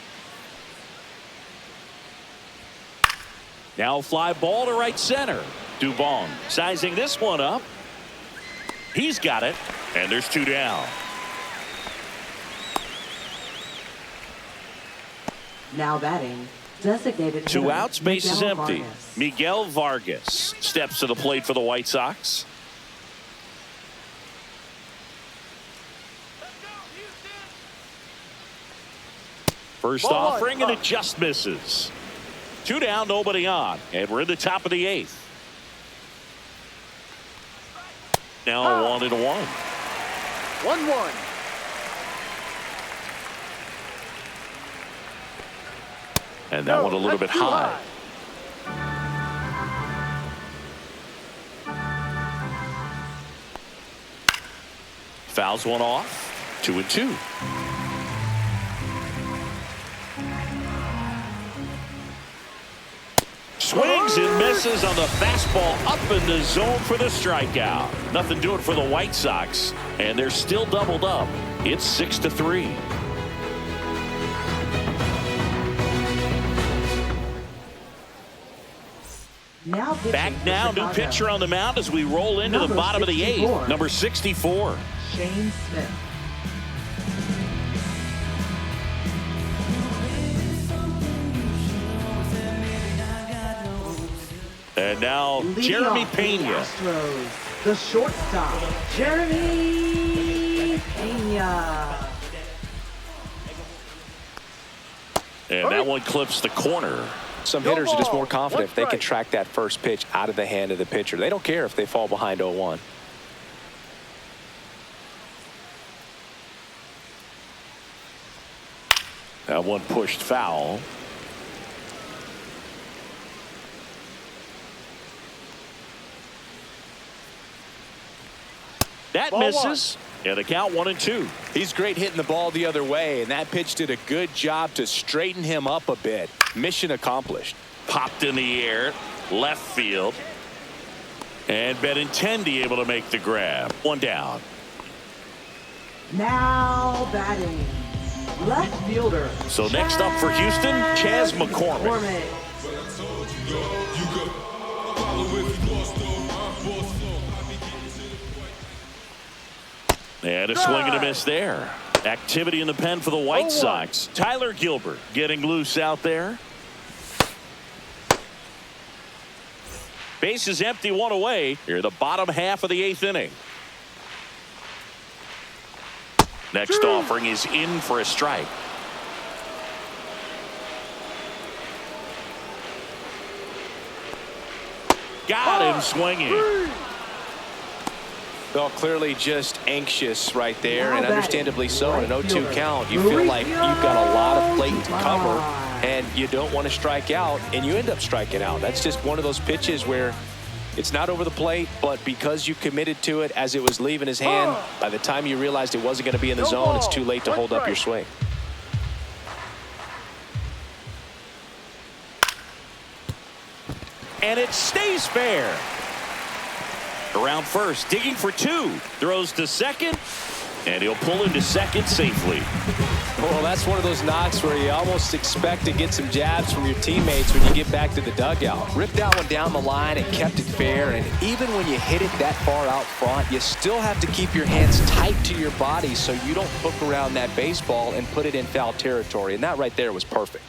Now fly ball to right center. Dubon sizing this one up. He's got it, and there's 2 down. Now batting, Designated Two hitter, outs, base is Miguel empty. Vargas. Miguel Vargas steps to the plate for the White Sox. First Ball one, offering, and it just misses. 2 down, nobody on, and we're in the top of the 8th. Now 1-1. 1-1. And that one a little bit that's too high. Fouls one off. 2-2. Swings and misses on the fastball up in the zone for the strikeout. Nothing doing for the White Sox, and they're still doubled up. It's 6-3. Back now, new pitcher on the mound as we roll into the bottom of the 8th. Number 64. Shane Smith. And now Jeremy Pena. Astros, the shortstop, Jeremy Pena. And that one clips the corner. Some hitters are just more confident if they can track that first pitch out of the hand of the pitcher. They don't care if they fall behind 0-1. That one pushed foul. That Ball misses. And the count 1-2. He's great hitting the ball the other way, and that pitch did a good job to straighten him up a bit. Mission accomplished. Popped in the air, left field. And Benintendi able to make the grab. 1 down. Now batting, left fielder. So next up for Houston, Chas McCormick. And a swing and a miss there. Activity in the pen for the White Sox. Tyler Gilbert getting loose out there. Base is empty, 1 away. Here, the bottom half of the 8th inning. Next offering is in for a strike. Got him swinging. Well, clearly just anxious right there, and understandably so. In an 0-2 count, you feel like you've got a lot of plate to cover, and you don't want to strike out, and you end up striking out. That's just one of those pitches where it's not over the plate, but because you committed to it as it was leaving his hand, by the time you realized it wasn't going to be in the zone, it's too late to hold up your swing. And it stays fair. Around first, digging for 2. Throws to second, and he'll pull into second safely. Well, that's one of those knocks where you almost expect to get some jabs from your teammates when you get back to the dugout. Ripped that one down the line and kept it fair, and even when you hit it that far out front, you still have to keep your hands tight to your body so you don't hook around that baseball and put it in foul territory, and that right there was perfect.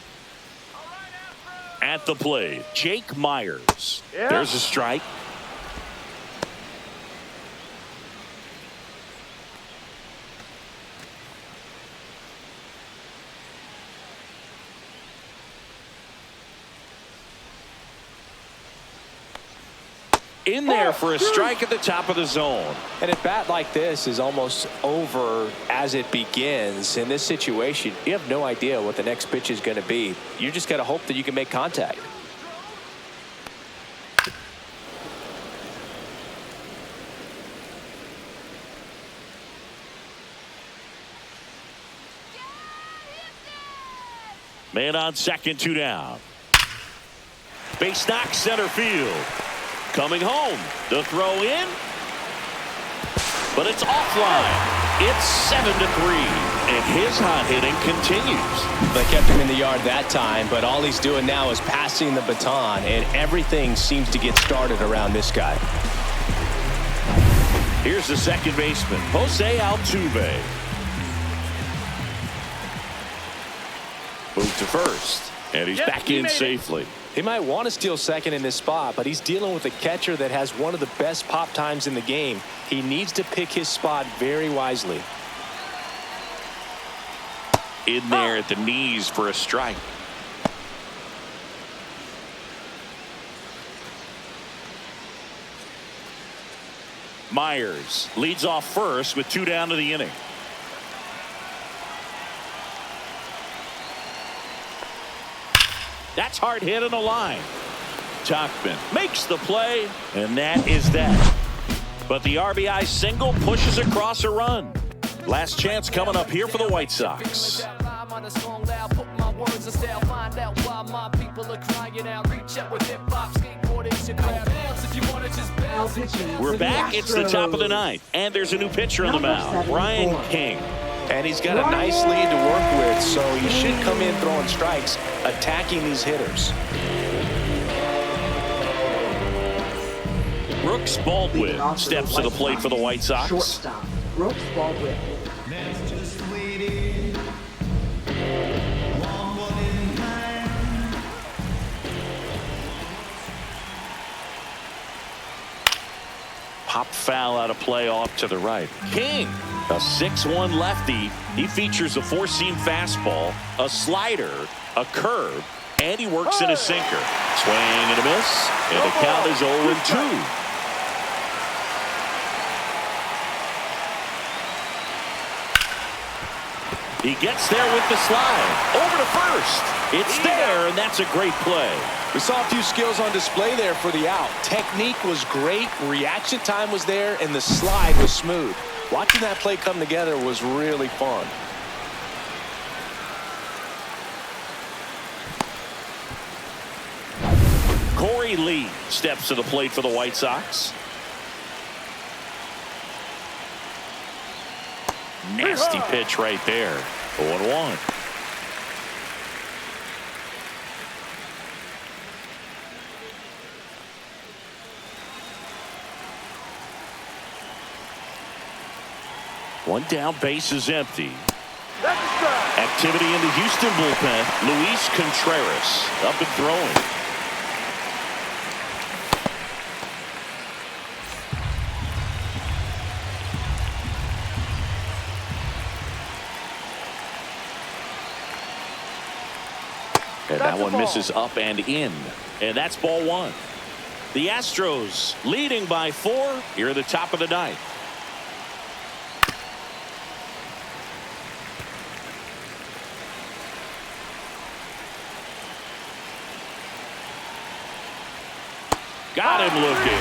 At the plate, Jake Myers. There's a strike. In there for a strike at the top of the zone. And a bat like this is almost over as it begins. In this situation, you have no idea what the next pitch is going to be. You just got to hope that you can make contact. Man on second, 2 down. Base knock, center field. Coming home, the throw in, but it's offline. It's 7-3, and his hot hitting continues. They kept him in the yard that time, but all he's doing now is passing the baton, and everything seems to get started around this guy. Here's the second baseman, Jose Altuve. Move to first. And he's back in safely. He might want to steal second in this spot, but he's dealing with a catcher that has one of the best pop times in the game. He needs to pick his spot very wisely. In there at the knees for a strike. Myers leads off first with 2 down to the inning. That's hard hit on the line. Tauchman makes the play, and that is that. But the RBI single pushes across a run. Last chance coming up here for the White Sox. We're back. It's the top of the ninth, and there's a new pitcher on the mound, Ryan King. And he's got a nice lead to work with, so he should come in throwing strikes, attacking these hitters. Brooks Baldwin steps to the plate for the White Sox. Shortstop, Brooks Baldwin. Pop foul out of play off to the right. King, a 6'1" lefty. He features a 4-seam fastball, a slider, a curve, and he works in a sinker. Swing and a miss, and the count is 0-2. He gets there with the slide. Over to first. It's there, and that's a great play. We saw a few skills on display there for the out. Technique was great, reaction time was there, and the slide was smooth. Watching that play come together was really fun. Corey Lee steps to the plate for the White Sox. Nasty pitch right there. 0-1. One down, base is empty. Activity in the Houston bullpen. Luis Contreras up and throwing. And that one misses up and in. And that's ball one. The Astros leading by 4 here at the top of the ninth. Got him looking.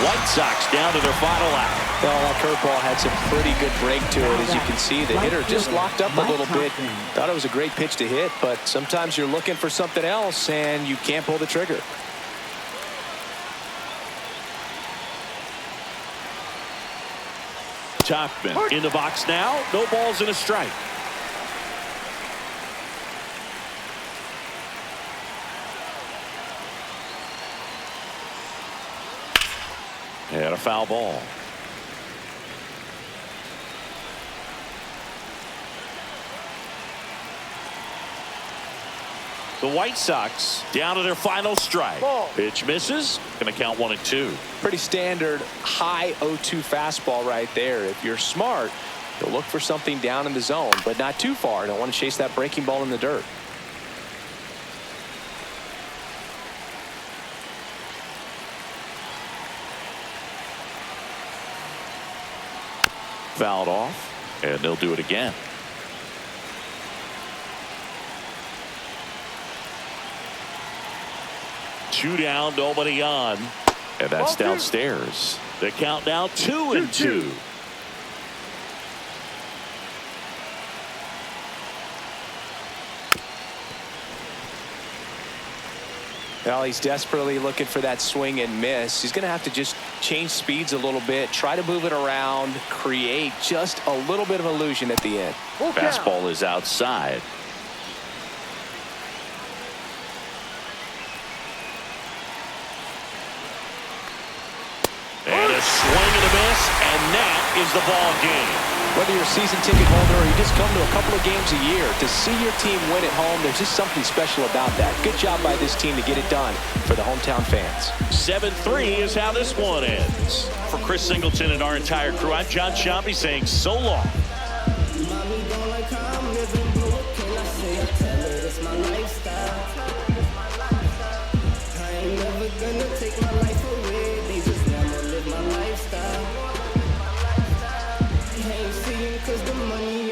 White Sox down to their final out. Well, that curveball had some pretty good break to it. As you can see, the hitter just locked up a little bit. Thought it was a great pitch to hit, but sometimes you're looking for something else and you can't pull the trigger. Tauchman in the box now. No balls and a strike. And a foul ball. The White Sox down to their final strike. Pitch misses. Going to count 1-2. Pretty standard high 0-2 fastball right there. If you're smart, you'll look for something down in the zone, but not too far. Don't want to chase that breaking ball in the dirt. Fouled off, and they'll do it again. Two down, nobody on, and that's downstairs. The count now 2-2. Well, he's desperately looking for that swing and miss. He's going to have to just change speeds a little bit, try to move it around, create just a little bit of illusion at the end. Fastball is outside. And a swing and a miss, and that is the ball game. Whether you're a season ticket holder or you just come to a couple of games a year, to see your team win at home, there's just something special about that. Good job by this team to get it done for the hometown fans. 7-3 is how this one ends. For Chris Singleton and our entire crew, I'm John Sciambi saying so long. Cause the money